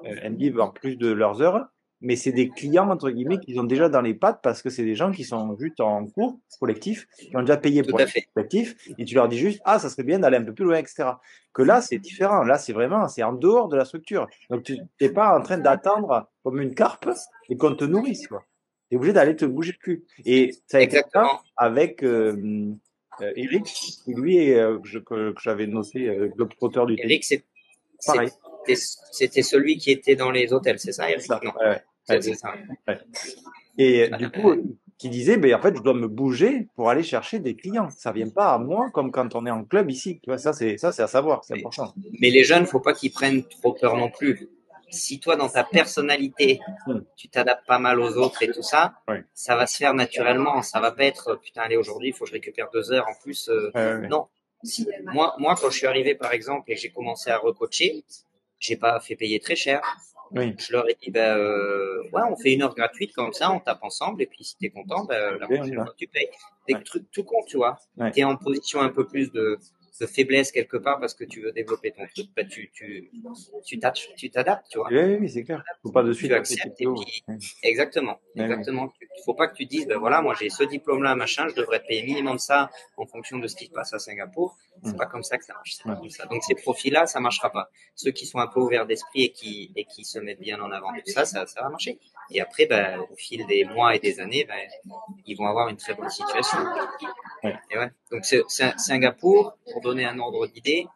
MD en plus de leurs heures, mais c'est des clients, entre guillemets, qu'ils ont déjà dans les pattes, parce que c'est des gens qui sont juste en cours collectif, qui ont déjà payé pour le collectif, et tu leur dis juste, ah, ça serait bien d'aller un peu plus loin, etc. Que là, c'est différent, là, c'est en dehors de la structure. Donc, tu n'es pas en train d'attendre comme une carpe et qu'on te nourrisse, quoi. Tu es obligé d'aller te bouger le cul. Et ça a été ça avec Eric, qui lui, que j'avais noté, globetrotter du Eric, tennis. Pareil. C'était celui qui était dans les hôtels, c'est ça, Eric? Non. C'est ça. Et du coup, qui disait, ben, en fait, je dois me bouger pour aller chercher des clients. Ça vient pas à moi comme quand on est en club ici. Tu vois, ça, c'est à savoir, c'est important. Mais les jeunes, faut pas qu'ils prennent trop peur non plus. Si toi, dans ta personnalité, tu t'adaptes pas mal aux autres et tout ça, ça va se faire naturellement. Ça va pas être, putain, allez, aujourd'hui, il faut que je récupère 2 heures en plus. Non. Moi, quand je suis arrivé, par exemple, et que j'ai commencé à recoacher, j'ai pas fait payer très cher. Je leur ai dit, ouais, on fait 1 heure gratuite comme ça, on tape ensemble, et puis si t'es content, la prochaine fois tu payes. Des trucs tout con, tu vois. T'es en position un peu plus de faiblesse quelque part parce que tu veux développer ton truc, tu t'adaptes, tu vois. Oui, c'est clair. Faut pas de suite. Tu acceptes et puis, exactement. Faut pas que tu te dises, voilà, moi j'ai ce diplôme-là, machin, je devrais te payer minimum ça en fonction de ce qui se passe à Singapour. C'est pas comme ça que ça marche. Donc ces profils-là, ça marchera pas. Ceux qui sont un peu ouverts d'esprit et qui se mettent bien en avant, tout ça va marcher. Et après, au fil des mois et des années, ils vont avoir une très bonne situation. Et donc Singapour, pour donner un ordre d'idée,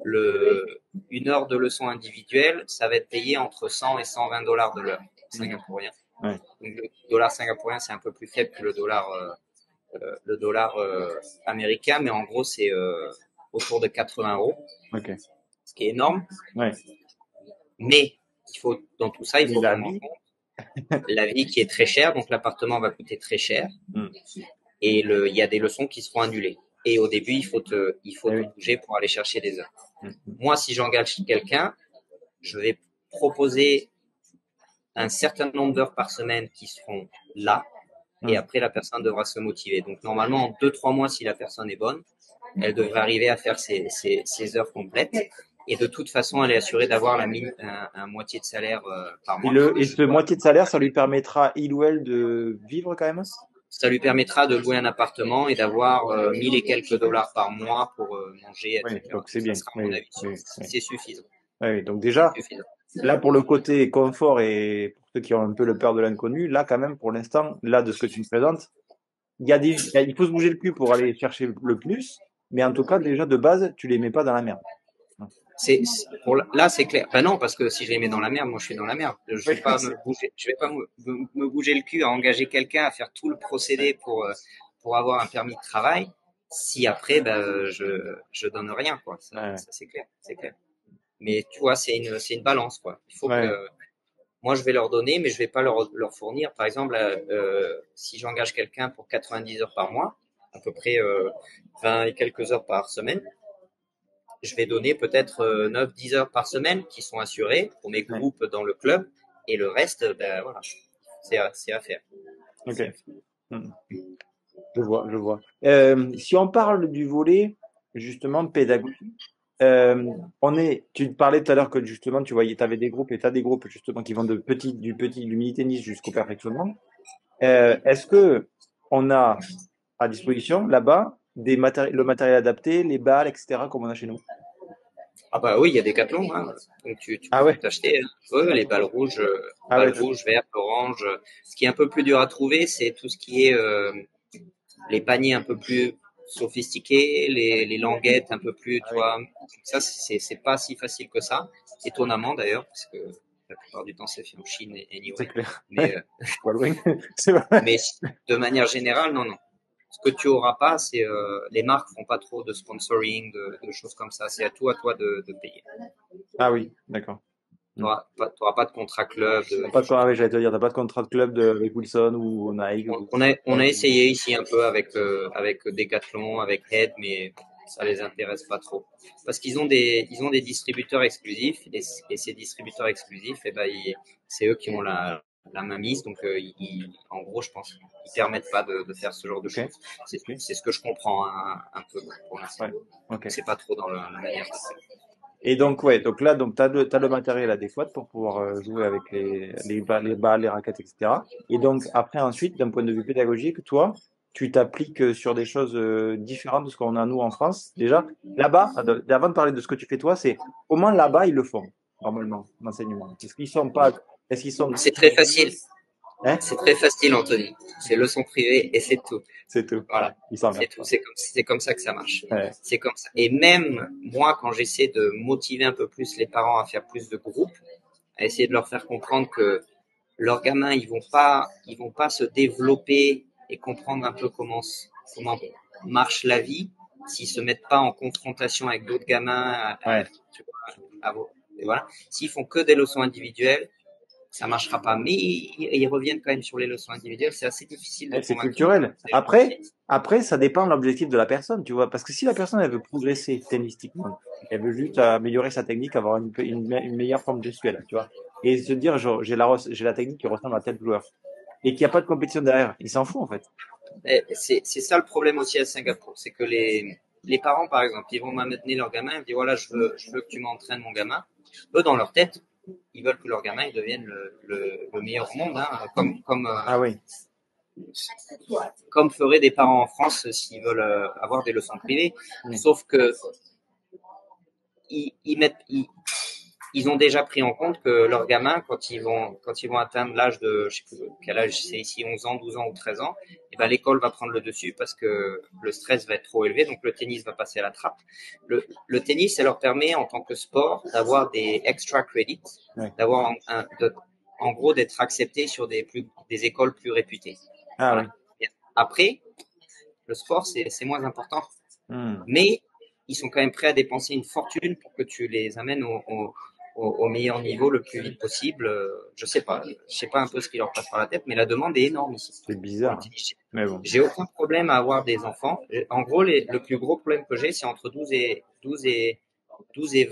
1 heure de leçon individuelle, ça va être payé entre 100 et 120 dollars de l'heure singapourien. Donc le dollar singapourien, c'est un peu plus faible que le dollar américain, mais en gros, c'est autour de 80 €, ce qui est énorme. Mais il faut, dans tout ça, il faut prendre en compte la vie qui est très chère, donc l'appartement va coûter très cher, et il y a des leçons qui seront annulées. Et au début, il faut te bouger pour aller chercher des heures. Moi, si j'engage quelqu'un, je vais proposer un certain nombre d'heures par semaine qui seront là, et après, la personne devra se motiver. Donc, normalement, en 2-3 mois, si la personne est bonne, elle devrait arriver à faire ses heures complètes. Et de toute façon, elle est assurée d'avoir un moitié de salaire par mois. Et ce moitié de salaire, ça lui permettra, il ou elle, de vivre quand même? Ça lui permettra de louer un appartement et d'avoir 1000 et quelques dollars par mois pour manger, etc. Donc c'est bien. C'est suffisant. Donc déjà, là pour le côté confort et pour ceux qui ont un peu le peur de l'inconnu, là quand même pour l'instant, là de ce que tu me présentes, il faut se bouger le cul pour aller chercher le plus, mais en tout cas, déjà de base, tu les mets pas dans la merde. Là, c'est clair. Ben non, parce que si je les mets dans la merde, moi, je suis dans la merde. Je Oui, vais pas je vais pas me bouger le cul à engager quelqu'un à faire tout le procédé pour avoir un permis de travail. Si après, ben, je donne rien, quoi. ouais, Ça c'est clair, c'est clair. Mais tu vois, c'est une balance, quoi. Il faut ouais, que, moi, je vais leur donner, mais je vais pas leur fournir. Par exemple, si j'engage quelqu'un pour 90 heures par mois, à peu près 20 et quelques heures par semaine, je vais donner peut-être 9-10 heures par semaine qui sont assurées pour mes ouais. groupes dans le club. Et le reste, ben voilà, c'est à faire. Ok. Hmm. Je vois, je vois. Si on parle du volet, justement, pédagogie, tu te parlais tout à l'heure que justement, tu voyais, tu avais des groupes et tu as des groupes justement qui vont du mini tennis jusqu'au perfectionnement. Est-ce que on a à disposition là-bas le matériel adapté, les balles, etc., comme on a chez nous? Ah bah oui, il y a des Decathlon, hein. Donc tu Ah peux ouais, tout acheter, hein. Ouais, les ah ouais, balles rouges, vertes, oranges. Ce qui est un peu plus dur à trouver, c'est tout ce qui est les paniers un peu plus sophistiqués, les languettes un peu plus, ah tu oui, vois. Ça, c'est pas si facile que ça. Étonnamment d'ailleurs, parce que la plupart du temps c'est fait en Chine c'est anyway. clair. Mais, euh, Pas loin, c'est vrai. mais de manière générale, non, non. Ce que tu auras pas, c'est les marques font pas trop de sponsoring, de choses comme ça. C'est à toi de payer. Ah oui, d'accord. Hmm. T'auras pas de contrat club, T'as de pas de, choses ah comme oui, j'allais te dire, t'as pas de contrat de club avec Wilson ou Nike ou... on a essayé ici un peu avec Decathlon, avec Head, mais ça les intéresse pas trop. Parce ils ont des distributeurs exclusifs, et ces distributeurs exclusifs, eh ben, c'est eux qui ont la main mise, donc en gros, je pense qu'ils permettent pas de faire ce genre de Ok, choses. ok, C'est ce que je comprends un peu pour l'instant. ouais, ok. C'est pas trop dans la manière de faire. Et donc, ouais, donc là, donc, t'as le matériel adéquat pour pouvoir jouer avec les balles, les raquettes, etc. Et donc, après, ensuite, d'un point de vue pédagogique, toi, tu t'appliques sur des choses différentes de ce qu'on a nous en France. Déjà, là-bas, avant de parler de ce que tu fais toi, c'est comment là-bas ils le font, normalement, l'enseignement. Est-ce qu'ils sont C'est très très facile. rigoureux? Hein? C'est très facile, Anthony. C'est leçon privée et c'est tout. C'est tout. Ouais, Voilà, ils c'est s'emmerdent tout. pas. C'est comme ça que ça marche. Ouais, C'est comme ça. Et même moi, quand j'essaie de motiver un peu plus les parents à faire plus de groupes, à essayer de leur faire comprendre que leurs gamins, ils vont pas se développer et comprendre un peu comment marche la vie s'ils se mettent pas en confrontation avec d'autres gamins, ouais. tu vois, et voilà. S'ils font que des leçons individuelles, ça marchera pas. Mais ils reviennent quand même sur les leçons individuelles. C'est assez difficile de C'est convaincre culturel. ces Après, gens. après, ça dépend de l'objectif de la personne, tu vois. Parce que si la personne, elle veut progresser tennistiquement, elle veut juste améliorer sa technique, avoir une meilleure forme gestuelle, tu vois. Et se dire, genre, j'ai la technique qui ressemble à tel joueur. Et qu'il n'y a pas de compétition derrière. Il s'en fout, en fait. C'est ça le problème aussi à Singapour, c'est que les parents, par exemple, ils vont m'amener leur gamin, ils me disent voilà, je veux que tu m'entraînes mon gamin. Eux, dans leur tête, ils veulent que leur gamin il devienne le meilleur au monde, hein, Ah oui. comme feraient des parents en France s'ils veulent avoir des leçons privées. Mm. Sauf que ils mettent, ils ont déjà pris en compte que leurs gamins, quand ils vont atteindre l'âge de, je sais plus quel âge c'est ici, 11 ans, 12 ans ou 13 ans, et ben l'école va prendre le dessus parce que le stress va être trop élevé, donc le tennis va passer à la trappe. Le tennis, ça leur permet en tant que sport d'avoir des extra credits, Ouais. d'avoir en gros d'être accepté sur des écoles plus réputées. Ah oui. Voilà. Et après, le sport, c'est moins important, Mm. mais ils sont quand même prêts à dépenser une fortune pour que tu les amènes au meilleur niveau le plus vite possible. Je sais pas un peu ce qui leur passe par la tête, mais la demande est énorme ici. C'est bizarre, hein. Mais bon. J'ai aucun problème à avoir des enfants. En gros, le plus gros problème que j'ai, c'est entre 12 et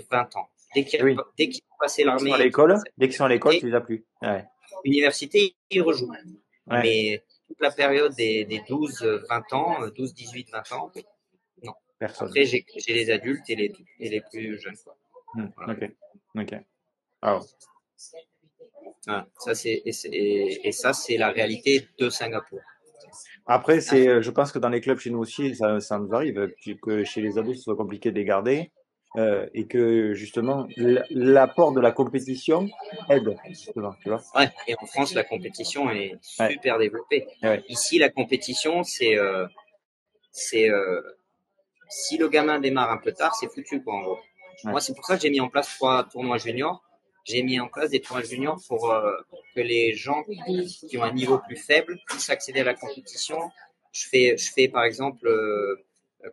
20 ans. Et oui. Dès qu'ils ont passé Dès qu'ils sont à l'armée, l'école, dès qu'ils sont à l'école, tu les as plus. Ouais. université, ils rejouent. Ouais. Mais toute la période des 12-20 ans, 12-18-20 ans, non. Personne. Après, j'ai les adultes et les plus jeunes. Quoi. Mm. Voilà. Ok. Ok. Ah ouais. Voilà. Et ça, c'est la réalité de Singapour. Après, Ah, je pense que dans les clubs chez nous aussi, ça nous arrive, que chez les ados, ce soit compliqué de les garder. et que justement l'apport de la compétition aide justement, tu vois. Ouais. Et en France, la compétition est Ouais, super développée. ouais, Ici, la compétition, c'est si le gamin démarre un peu tard, c'est foutu quoi en gros. ouais. Moi, c'est pour ça que j'ai mis en place 3 tournois juniors. J'ai mis en place des tournois juniors pour que les gens qui ont un niveau plus faible puissent accéder à la compétition. Je fais par exemple,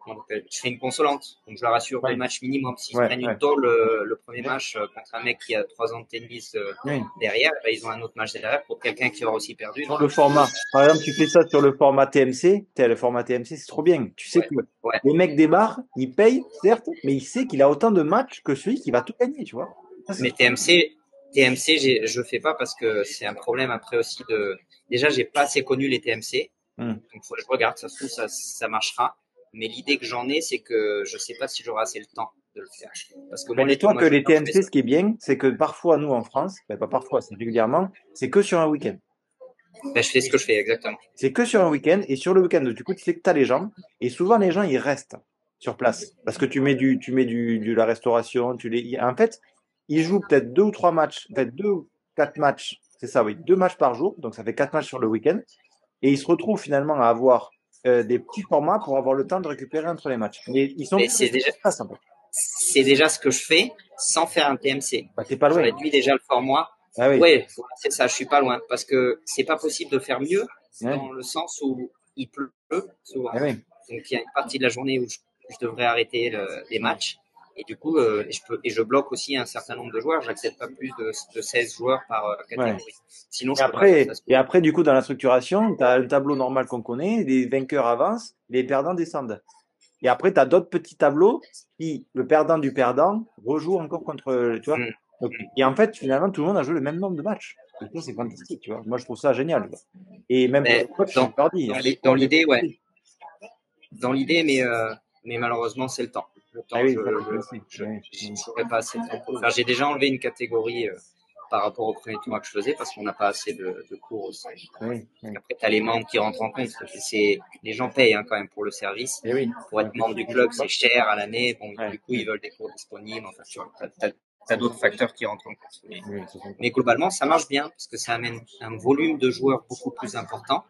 comment on appelle, je fais une consolante. Donc, je leur assure deux Ouais, matchs minimum. S'ils se ouais, prennent une ouais. tôle le premier match contre un mec qui a 3 ans de tennis Oui. derrière, ben, ils ont un autre match derrière pour quelqu'un qui aura aussi perdu. Sur Donc, le format, par exemple, tu fais ça sur le format TMC, le format TMC, c'est trop bien. Tu sais ouais, que ouais. les mecs débarquent, ils payent, certes, mais il sait qu'il a autant de matchs que celui qui va tout gagner, tu vois. Ça, c'est Mais trop TMC, je fais pas parce que c'est un problème après aussi de. Déjà, j'ai pas assez connu les TMC, bien. donc faut que je regarde. Ça se trouve, ça marchera. Mais l'idée que j'en ai, c'est que je sais pas si j'aurai assez le temps de le faire. Parce que Ben, moi, les dis-toi tournois que les juniors, je fais TMC, ça. ce qui est bien, c'est que parfois, nous, en France, ben, pas parfois, c'est régulièrement, c'est que sur un week-end. Ben, je fais ce que je fais exactement. C'est que sur un week-end, et sur le week-end, du coup, tu sais que tu as les gens, et souvent, les gens, ils restent sur place. Parce que de la restauration, en fait, ils jouent peut-être 2 ou 3 matchs, en fait, 2 ou 4 matchs, c'est ça, oui, 2 matchs par jour, donc ça fait 4 matchs sur le week-end, et ils se retrouvent finalement à avoir des petits formats pour avoir le temps de récupérer entre les matchs. Mais ils sont Mais obligés de rester sur place, en fait. c'est déjà ce que je fais sans faire un TMC. Bah, t'es pas Je loin. réduis déjà le format. Ah oui, Ouais, voilà, c'est ça, je suis pas loin. Parce que c'est pas possible de faire mieux ouais, dans le sens où il pleut souvent. ah oui. Donc il y a une partie de la journée où je devrais arrêter les matchs. Et du coup, je bloque aussi un certain nombre de joueurs. J'accepte pas plus de 16 joueurs par Ouais. catégorie. Sinon, Et je peux pas faire après, ça. et après, du coup, dans la structuration, tu as un tableau normal qu'on connaît, les vainqueurs avancent, les perdants descendent. Et après, tu as d'autres petits tableaux qui, le perdant du perdant, rejoue encore contre, tu vois. Mm. Donc, et en fait, finalement, tout le monde a joué le même nombre de matchs. Et ça, c'est fantastique, tu vois. Moi, je trouve ça génial. Et même pour Mais les coachs, je dans, leur dis, allez dans pour les l'idée, ouais. coacher. Dans l'idée, mais malheureusement, c'est le temps. Le Ah temps, oui, ça, je le sais. Oui, je n'aurais pas assez de temps pour le faire. J'ai déjà enlevé une catégorie par rapport au premier tournoi que je faisais parce qu'on n'a pas assez de cours aussi. oui, oui. Après, tu as les membres qui rentrent en compte. Les gens payent hein, quand même pour le service. Et oui. Pour être Donc, membre du club, c'est cher à l'année. Bon, ouais, du coup, ils veulent des cours disponibles. Enfin, tu as d'autres facteurs qui rentrent en compte. oui, c'est sympa. Mais globalement, ça marche bien parce que ça amène un volume de joueurs beaucoup plus important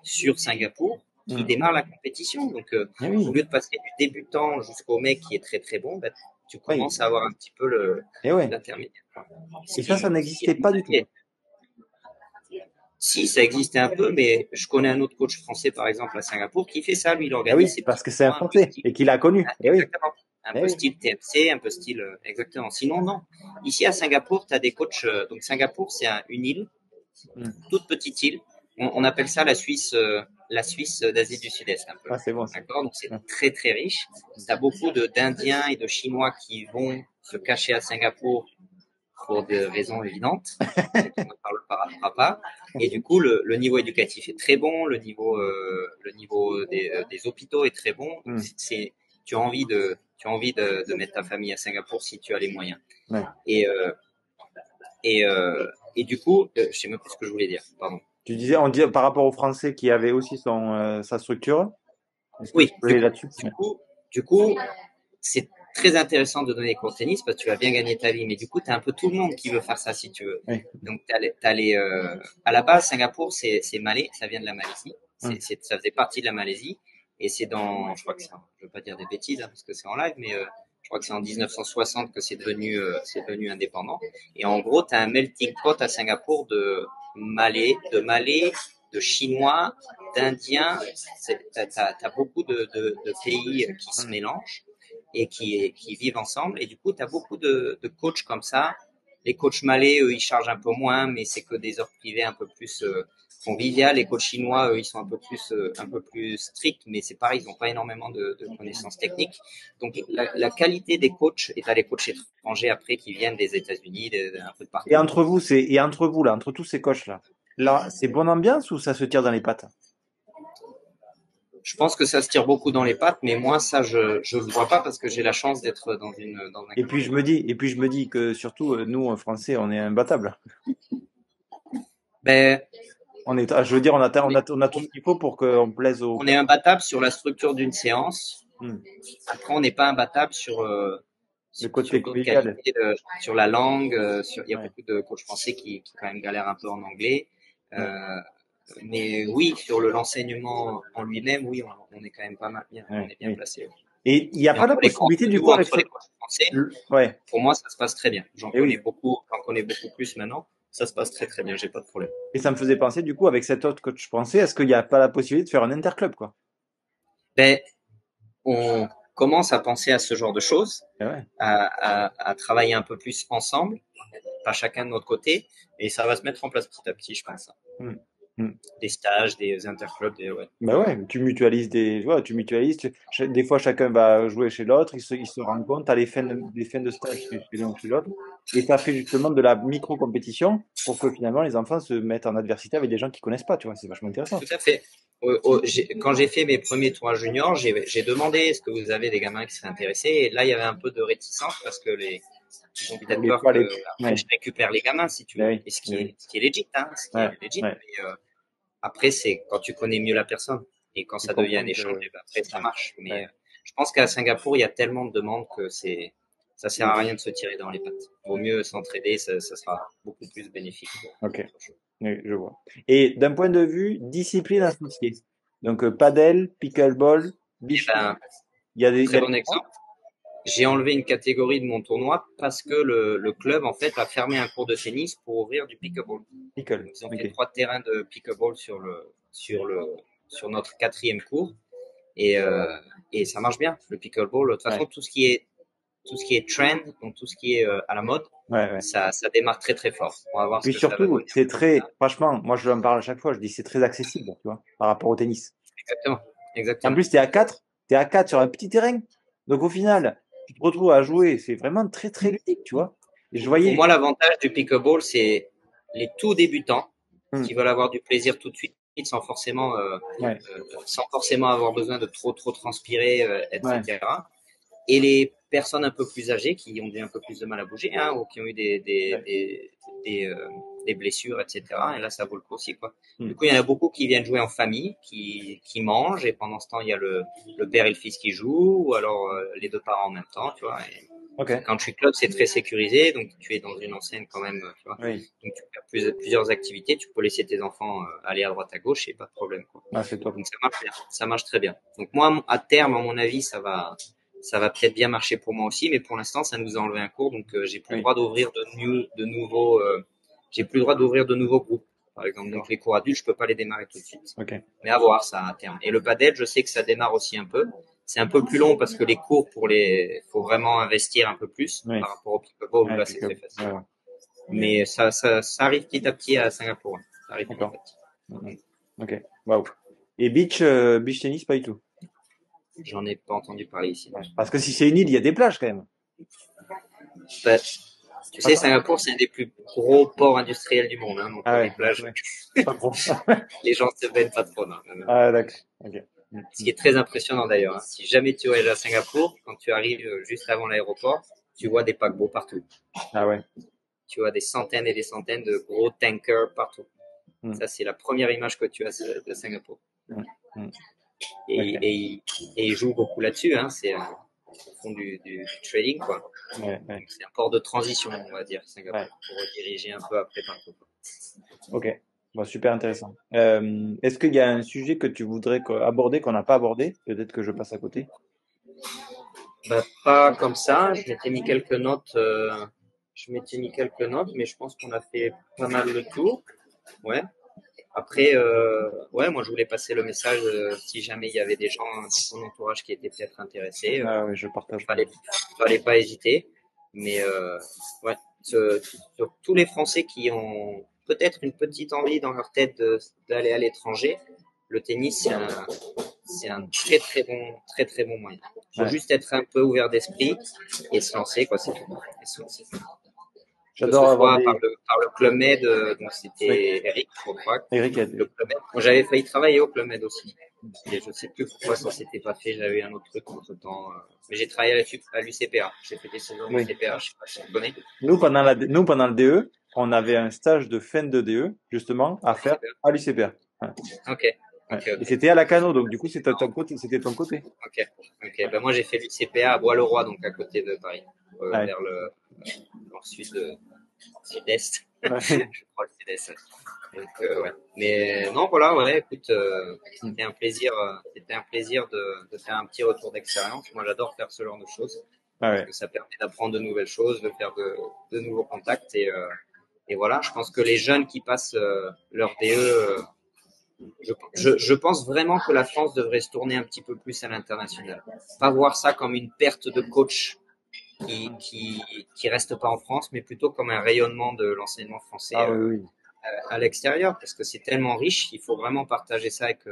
sur Singapour qui Mm. démarre la compétition. Donc, Eh au oui, lieu de passer du débutant jusqu'au mec qui est très très bon, bah, tu oui. commences à avoir un petit peu Et ouais. l'intermédiaire. Et ça Ce qui est n'existait pas du tout. compliqué. Si, ça existait un peu, mais je connais un autre coach français, par exemple, à Singapour, qui fait ça. Lui, il Eh organise oui, ses parce petits que c'est un tournois un peu Français style. et qu'il a connu. Eh oui, Exactement. Un eh peu oui. style TMC, un peu style. Exactement. Sinon, non. Ici, à Singapour, tu as des coachs. Donc, Singapour, c'est une île, Mm. toute petite île. On appelle ça la Suisse d'Asie du Sud-Est, un peu. Ah, c'est bon ça. D'accord. Donc, c'est Ouais. très, très riche. Tu as beaucoup d'Indiens et de Chinois qui vont se cacher à Singapour pour des raisons évidentes, qui ne parlera pas. Et du coup, le niveau éducatif est très bon, le niveau des hôpitaux est très bon. Donc, Mm. tu as envie de mettre ta famille à Singapour si tu as les moyens. Ouais. Et, euh, et du coup, je sais même plus ce que je voulais dire, pardon. Tu disais, on dit par rapport au Français qui avait aussi sa structure. Est-ce que tu Oui, peux aller là-dessus? Ouais. du coup, c'est très intéressant de donner des cours de tennis parce que tu vas bien gagner ta vie. Mais du coup, tu as un peu tout le monde qui veut faire ça si tu veux. Ouais. Donc, à la base, Singapour, c'est Malais, ça vient de la Malaisie. Mm. Ça faisait partie de la Malaisie. Et c'est je crois que je veux pas dire des bêtises hein, parce que c'est en live, mais je crois que c'est en 1960 que c'est devenu indépendant. Et en gros, tu as un melting pot à Singapour de Malais, de Chinois, d'Indiens. T'as beaucoup de pays qui se Mm. mélangent et qui vivent ensemble. Et du coup, tu as beaucoup de coachs comme ça. Les coachs malais, eux, ils chargent un peu moins, mais c'est que des heures privées un peu plus conviviales. Les coachs chinois, eux, ils sont un peu plus stricts, mais c'est pareil, ils n'ont pas énormément de connaissances techniques. Donc, la qualité des coachs, et tu as les coachs étrangers après qui viennent des États-Unis, un peu de Et partout. entre vous, et entre vous là, entre tous ces coachs là, c'est bonne ambiance ou ça se tire dans les pattes? Je pense que ça se tire beaucoup dans les pattes, mais moi, ça, je le vois pas parce que j'ai la chance d'être dans un club. Et puis je me dis que surtout nous Français, on est imbattables. Ben, Je veux dire, on est, on a tout ce qu'il faut pour qu'on plaise aux. on est imbattable sur la structure d'une séance. Mm. Après, on n'est pas imbattable sur Le côté sur d'autres convivial. qualités, sur la langue, il y a Ouais. beaucoup de coachs français qui quand même galèrent un peu en anglais. Ouais. Mais oui, sur l'enseignement en lui-même, oui, on est quand même pas mal bien, on Ouais. est bien Oui. placé. Et il n'y a Et pas la possibilité, du coup, avec entre ça. les coachs français, Ouais. pour moi, ça se passe très bien. Et oui. J'en connais beaucoup plus maintenant. Ça se passe très très bien, j'ai pas de problème. Et ça me faisait penser, du coup, avec cet autre coach français, est-ce qu'il n'y a pas la possibilité de faire un interclub, quoi? Ben, on commence à penser à ce genre de choses, Et ouais. à travailler un peu plus ensemble, pas chacun de notre côté, et ça va se mettre en place petit à petit, je pense. Mm. Mm. Des stages, des interclubs, ouais. Bah ouais, tu mutualises tu mutualises. Des fois, chacun va jouer chez l'autre, ils se rendent compte, t'as des fins de stage chez l'un ou chez l'autre, et ça fait justement de la micro-compétition pour que finalement les enfants se mettent en adversité avec des gens qu'ils connaissent pas, tu vois, c'est vachement intéressant. Tout à fait. Quand j'ai fait mes premiers tours juniors, j'ai demandé est-ce que vous avez des gamins qui seraient intéressés. Et là, il y avait un peu de réticence parce que ils ont Vous peut-être voulez peur pas que les. après Ouais, je récupère les gamins, si tu bah veux. oui, Et bah oui. ce qui est legit, hein, ce qui Ouais, est legit. ouais. Mais après, c'est quand tu connais mieux la personne et quand Tu ça devient un comprends échange, que. et ben après ça Ouais, marche. Mais ouais. je pense qu'à Singapour, il y a tellement de demandes que ça sert à rien de se tirer dans les pattes. Vaut mieux s'entraider, ça sera beaucoup plus bénéfique. Ok, oui, je vois. Et d'un point de vue discipline associée, donc padel, pickleball, Et beach, ben, il y très a des bon exemple. J'ai enlevé une catégorie de mon tournoi parce que le club en fait a fermé un cours de tennis pour ouvrir du pickleball. pickle. Donc, ils ont fait Ok. 3 terrains de pickleball sur notre quatrième cours et et ça marche bien le pickleball. De toute façon, Ouais, tout ce qui est trend, donc tout ce qui est à la mode, ouais, ouais. ça démarre très très fort. On va voir ce Puis que ça va surtout, donner. c'est très, franchement, moi je en parle à chaque fois, je dis c'est très accessible, tu vois, par rapport au tennis. Exactement, En exactement. plus, t'es à 4 sur un petit terrain. Donc au final, tu te retrouves à jouer, c'est vraiment très très ludique, tu vois. Et je Pour voyais. moi, l'avantage du pickleball, c'est les tout débutants Hmm, qui veulent avoir du plaisir tout de suite ouais, sans forcément avoir besoin de trop transpirer, ouais, etc. Et les personnes un peu plus âgées qui ont eu un peu plus de mal à bouger, hein, ou qui ont eu ouais. des blessures, etc. Et là, ça vaut le coup aussi, quoi. Hmm, Du coup, il y en a beaucoup qui viennent jouer en famille, qui mangent, et pendant ce temps, il y a le père et le fils qui jouent, ou alors les deux parents en même temps, tu vois. Et ok, country club, c'est très sécurisé, donc tu es dans une enseigne quand même, tu vois. oui, Donc tu peux faire plusieurs activités, tu peux laisser tes enfants aller à droite à gauche et pas de problème, quoi. ah, c'est top. Donc ça marche bien, ça marche très bien. Donc moi, à terme, à mon avis, ça va peut-être bien marcher pour moi aussi, mais pour l'instant, ça nous a enlevé un cours, donc j'ai plus le Oui, droit d'ouvrir de nouveaux, j'ai plus le droit d'ouvrir de nouveaux groupes, par exemple. Donc d'accord, les cours adultes, je peux pas les démarrer tout de suite. ok. Mais à voir ça à terme. Et le padel, je sais que ça démarre aussi un peu. C'est un peu plus long parce que les cours faut vraiment investir un peu plus Oui, par rapport au pickleball où ouais, là c'est très facile. ouais, ouais. Mais ça arrive petit à petit à Singapour, hein. Ça arrive petit à D'accord. petit. Mhm. Ok, waouh. Et beach tennis, pas du tout. J'en ai pas entendu parler ici. Ouais. Parce que si c'est une île, il y a des plages quand même. Bah, tu Pas sais, trop. Singapour, c'est un des plus gros ports industriels du monde, hein, donc Ah les ouais, donc plages, ouais, pas trop. les gens se baignent pas trop. Non, non, non. Ah d'accord. Ok. Ce qui est très impressionnant d'ailleurs, hein. Si jamais tu voyages à Singapour, quand tu arrives juste avant l'aéroport, tu vois des paquebots partout. Ah ouais. Tu vois des centaines et des centaines de gros tankers partout. Mm, Ça, c'est la première image que tu as de Singapour. mm, mm. Et, Ok. et, et ils jouent beaucoup là-dessus, hein. Ils font du trading, quoi. Ouais, ouais, Donc, c'est un port de transition, on va dire, Singapour, ouais. pour rediriger un peu après partout, quoi. Ok. Bon, super intéressant. Est-ce qu'il y a un sujet que tu voudrais aborder qu'on n'a pas abordé? Peut-être que je passe à côté. Bah, pas comme ça. Je m'étais mis quelques notes, mais je pense qu'on a fait pas mal le tour. Ouais. Après, ouais, moi je voulais passer le message si jamais il y avait des gens dans ton entourage qui étaient peut-être intéressés, Ah ouais, je partage fallait, fallait pas hésiter. Mais ouais, sur tous les Français qui ont peut-être une petite envie dans leur tête d'aller à l'étranger, le tennis c'est un très très bon moyen. Il faut Ouais. juste être un peu ouvert d'esprit et se lancer, quoi, c'est tout. Et se lancer. Que ce J'adore avoir soit des. par le Club Med, donc Oui, c'était Eric, je crois, Eric a le des. Club Med. Moi, j'avais failli travailler au Club Med aussi. Et je sais plus pourquoi ça s'était pas fait, j'avais eu un autre truc entre temps. Mais j'ai travaillé à l'UCPA. J'ai fait des saisons à Oui. l'UCPA, je sais pas si tu connais. Nous, pendant le DE, on avait un stage de fin de DE, justement, à faire à l'UCPR. Ouais. Ok, Ouais. ok, Et ok. c'était à la Cano, donc du coup, c'était ton côté, c'était ton côté. Ok, ok. Ben moi, j'ai fait l'UCPA à Bois-le-Roi, donc à côté de Paris. Ouais. vers dans le sud-est. Ouais. Je crois le sud-est. Donc, ouais. Mais non, voilà, ouais, écoute, c'était un plaisir de faire un petit retour d'expérience. Moi, j'adore faire ce genre de choses Ah parce ouais. que ça permet d'apprendre de nouvelles choses, de faire de nouveaux contacts et voilà. Je pense que les jeunes qui passent leur DE, je pense vraiment que la France devrait se tourner un petit peu plus à l'international. Pas voir ça comme une perte de coach qui reste pas en France, mais plutôt comme un rayonnement de l'enseignement français Ah oui, oui. à l'extérieur, parce que c'est tellement riche, il faut vraiment partager ça avec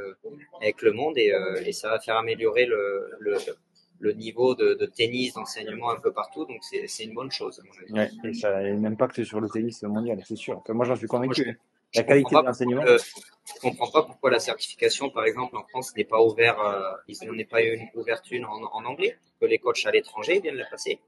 le monde et ça va faire améliorer le niveau de tennis, d'enseignement un peu partout, donc c'est une bonne chose à mon avis. Ouais. Et ça a un impact sur le tennis mondial, c'est sûr. Enfin, moi, j'en suis Moi, convaincu, hein. je La comprends qualité de pas l'enseignement. je comprends pas pourquoi la certification, par exemple, en France, n'est pas ouverte, il n'y en a pas ouverte une en anglais, que les coachs à l'étranger viennent la passer.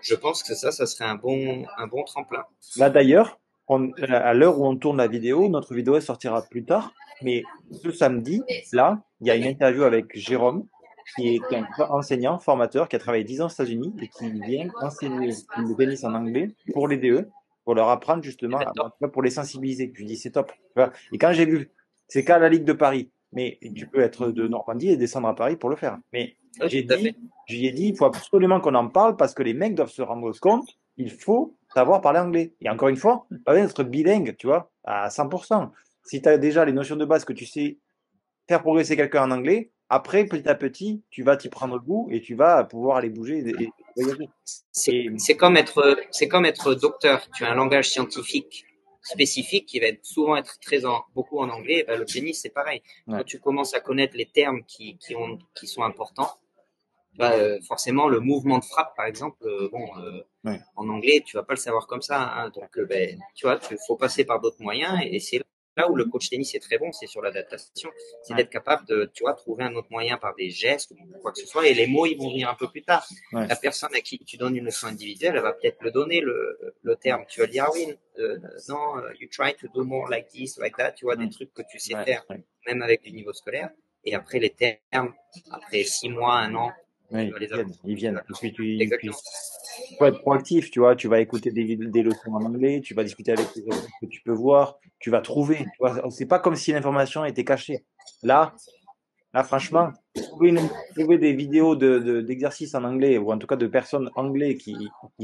Je pense que ça serait un bon tremplin. Là, d'ailleurs, à l'heure où on tourne la vidéo, notre vidéo elle sortira plus tard. Mais ce samedi, là, il y a une interview avec Jérôme, qui est un enseignant, formateur, qui a travaillé 10 ans aux États-Unis et qui vient enseigner le tennis en anglais pour les DE, pour leur apprendre justement, Eh ben, en tout cas pour les sensibiliser. Je lui dis, c'est top. Tu vois. Et quand j'ai vu, c'est qu'à la Ligue de Paris, mais tu peux être de Normandie et descendre à Paris pour le faire. Mais oui, j'ai tout à fait. dit, je lui ai dit, il faut absolument qu'on en parle parce que les mecs doivent se rendre compte, il faut savoir parler anglais. Et encore une fois, pas besoin d'être bilingue, tu vois, à 100%. Si tu as déjà les notions de base que tu sais faire progresser quelqu'un en anglais, après, petit à petit, tu vas t'y prendre goût et tu vas pouvoir aller bouger et voyager. Et C'est comme être docteur. Tu as un langage scientifique spécifique qui va être beaucoup en anglais. Et ben, le tennis, c'est pareil. Quand ouais, tu commences à connaître les termes qui sont importants, bah, forcément, le mouvement de frappe, par exemple, ouais, en anglais, tu vas pas le savoir comme ça, hein. Donc, ben, tu vois, il faut passer par d'autres moyens. Et c'est là où le coach tennis est très bon, c'est sur l'adaptation. C'est ouais, d'être capable de, tu vois, trouver un autre moyen par des gestes ou quoi que ce soit. Et les mots, ils vont venir un peu plus tard. ouais, La personne à qui tu donnes une leçon individuelle, elle va peut-être le donner, le terme. Tu vas dire, ah oui, non, you try to do more like this, like that. Tu vois, des ouais, trucs que tu sais ouais, faire, ouais. même avec du niveau scolaire. Et après, les termes, après 6 mois, un an, tu Ouais, vas les ils viennent, apprendre. ils viennent. Et puis, Exactement. faut être proactif, tu vois, tu vas écouter des leçons en anglais, tu vas discuter avec les autres que tu peux voir, tu vas trouver, tu vois, c'est pas comme si l'information était cachée. Là, Là, franchement, trouver des vidéos d'exercices en anglais, ou en tout cas de personnes anglais qui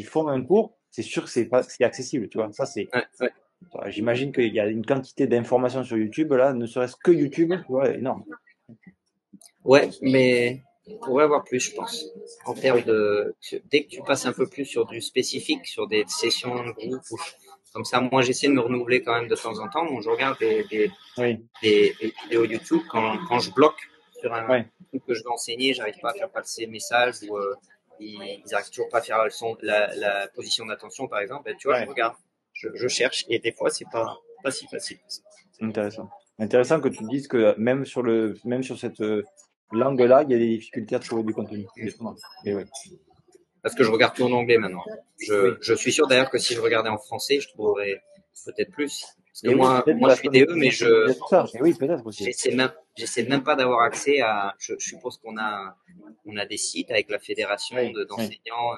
font un cours, c'est sûr que c'est accessible, tu vois. Ça, Ouais, ouais. j'imagine qu'il y a une quantité d'informations sur YouTube, là, ne serait-ce que YouTube, tu vois, énorme. Ouais, mais on pourrait avoir plus, je pense. En termes dès que tu passes un peu plus sur du spécifique, sur des sessions de groupe, comme ça, moi j'essaie de me renouveler quand même de temps en temps. Donc je regarde Oui, des vidéos YouTube quand je bloque sur un ouais, truc que je veux enseigner, j'arrive pas à faire passer le message ou ils arrivent toujours pas à faire la position d'attention par exemple. Et tu vois, je ouais, regarde, je cherche et des fois c'est pas si facile. intéressant. Intéressant que tu dises que même sur cette langue-là, il y a des difficultés à trouver du contenu. Justement. Et oui. Parce que je regarde tout en anglais maintenant. Oui. Je suis sûr d'ailleurs que si je regardais en français, je trouverais peut-être plus. Parce que Et oui, peut-être moi je parce suis qu'on est DE, plus mais sensibilisé à tout ça. Et oui, peut-être aussi. j'essaie même pas d'avoir accès à. Je suppose on a des sites avec la fédération Oui, oui. d'enseignants.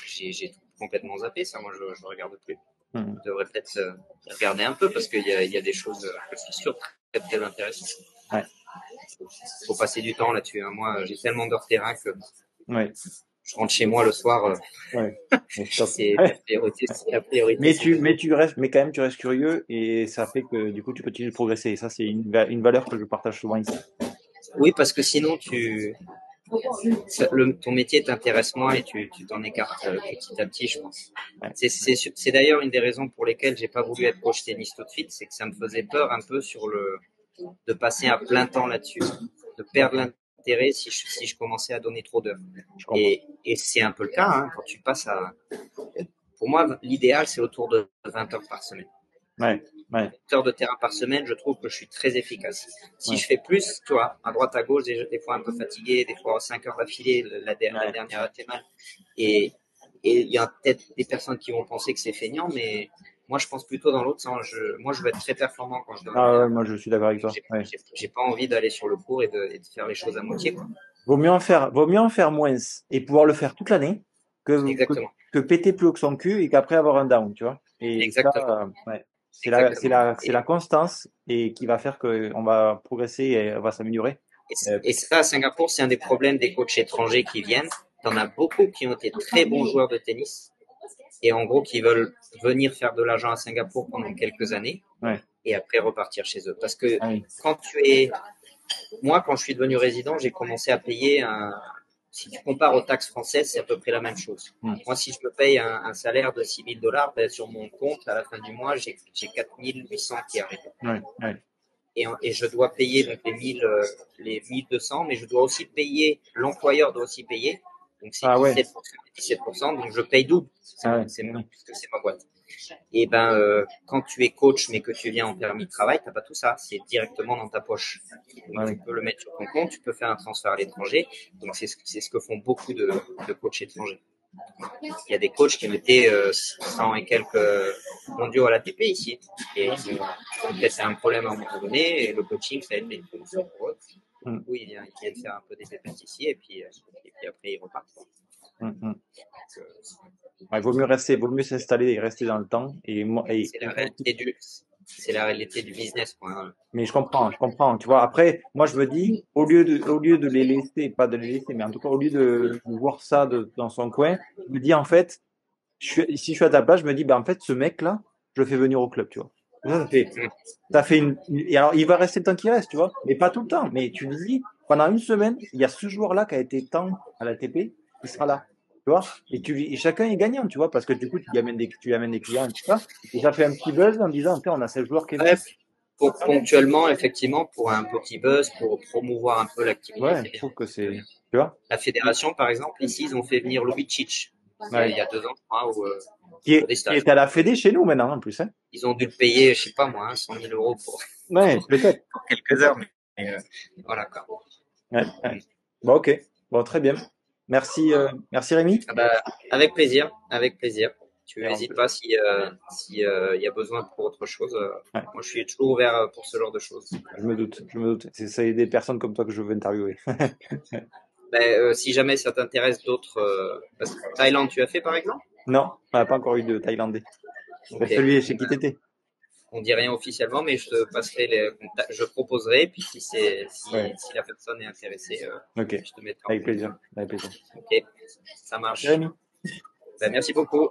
J'ai complètement zappé ça. Moi, je regarde plus. Mhm. Je devrais peut-être regarder un peu parce il y a des choses que je suis sûr très intéressantes. Ouais, Faut passer du temps là-dessus, hein. Moi, j'ai tellement d'heures terrain que ouais, je rentre chez moi le soir. ouais. Mais stop. C'est la priorité, c'est de. Mais quand même, tu restes curieux et ça fait que du coup, tu continues de progresser. Et ça, c'est une valeur que je partage souvent ici. Oui, parce que sinon, ton métier t'intéresse moins et tu t'en écartes petit à petit, je pense. Ouais, C'est d'ailleurs une des raisons pour lesquelles j'ai pas voulu être coach tennis tout de suite, c'est que ça me faisait peur un peu de passer à plein temps là-dessus, de perdre ouais, l'intérêt si je commençais à donner trop d'heures. je comprends. Et c'est un peu le cas, hein, quand tu passes pour moi, l'idéal, c'est autour de 20 heures par semaine. Ouais, ouais, 20 heures de terrain par semaine, je trouve que je suis très efficace. Si ouais, je fais plus, tu vois, à droite, à gauche, des fois un peu fatigué, des fois 5 heures d'affilée, la ouais. dernière était mal. Et il y a peut-être des personnes qui vont penser que c'est feignant, mais moi, je pense plutôt dans l'autre sens. Moi, je veux être très performant quand je donne Ah une ouais, heure. moi, je suis d'accord avec toi. Ouais. J'ai pas envie d'aller sur le cours et de faire les choses à moitié, quoi. Vaut mieux en faire moins et pouvoir le faire toute l'année Exactement. que péter plus haut que son cul et qu'après avoir un down, tu vois. Et ça, Exactement. ouais, Exactement. c'est la constance et qui va faire qu'on va progresser et on va s'améliorer. Et ça, à Singapour, c'est un des problèmes des coachs étrangers qui viennent. T'en as beaucoup qui ont été très bons joueurs de tennis et en gros qui veulent venir faire de l'argent à Singapour pendant quelques années Ouais. et après repartir chez eux. Parce que Ah oui. quand tu es, moi, quand je suis devenu résident, j'ai commencé à payer un, si tu compares aux taxes françaises, c'est à peu près la même chose. Moi, si je me paye un salaire de 6 000 $, ben, sur mon compte, à la fin du mois, j'ai 4 800 qui arrivent. Ouais, ouais. Et je dois payer donc les 1200, mais je dois aussi payer, l'employeur doit aussi payer. Donc c'est Ah ouais. 17%, donc je paye double. Ah ouais. Puisque c'est ma boîte. Et ben, quand tu es coach, mais que tu viens en permis de travail, t'as pas tout ça. C'est directement dans ta poche. Donc, Ah tu oui. peux le mettre sur ton compte, tu peux faire un transfert à l'étranger. Donc, c'est ce que font beaucoup de coachs étrangers. Il y a des coachs qui ont été 100 et quelques mondiaux à l'ATP ici. Et peut-être c'est un problème à un moment donné. Et le coaching, ça a été une solution pour eux. Du coup, ils viennent faire un peu des pépettes ici et puis après, ils repartent. Ouais, vaut mieux s'installer et rester dans le temps. C'est la réalité du business, quoi, hein. Mais je comprends. Tu vois, après, moi, je me dis, au lieu de les laisser, pas de les laisser, mais en tout cas, au lieu de voir ça dans son coin, je me dis, en fait, si je suis à ta place, je me dis, ben, en fait, ce mec-là, je le fais venir au club, tu vois. Ça fait et alors, il va rester le temps qu'il reste, tu vois, mais pas tout le temps. Mais tu me dis, pendant une semaine, il y a ce joueur-là qui a été temps à la TP, il sera là, tu vois. Et chacun est gagnant, tu vois, parce que du coup, tu amènes des clients et tout ça. Et ça fait un petit buzz en disant, tiens, on a ce joueur qui est venu. Ouais, ponctuellement, effectivement, pour un petit buzz, pour promouvoir un peu l'activité, Ouais, c'est je bien. trouve que c'est, tu vois. La fédération, par exemple, ici, ils ont fait venir Lubicic Ouais. il y a 2 ans, je crois, pour des Qui stages. est à la Fédé chez nous maintenant, en plus, hein. Ils ont dû le payer, je sais pas moi, 100 000 € Ouais, peut-être. pour quelques heures. Mais, voilà quoi. Ouais, ouais. Bon, ok. Bon, très bien. Merci, merci Rémi. Ah bah, avec plaisir, avec plaisir. Tu Et n'hésites pas si y a besoin pour autre chose. ouais, Moi, je suis toujours ouvert pour ce genre de choses. je me doute. C'est des personnes comme toi que je veux interviewer. Ben, si jamais ça t'intéresse d'autres, parce que Thaïlande, tu as fait par exemple? Non, on n'a pas encore eu de Thaïlandais. Ok. Celui chez qui t'étais. On dit rien officiellement, mais je te passerai les contacts, je proposerai, puis Ouais. si la personne est intéressée, Ok. je te mettrai en Avec contact. plaisir. Avec plaisir. Ok, ça Merci marche. Rémi. Ben, merci beaucoup.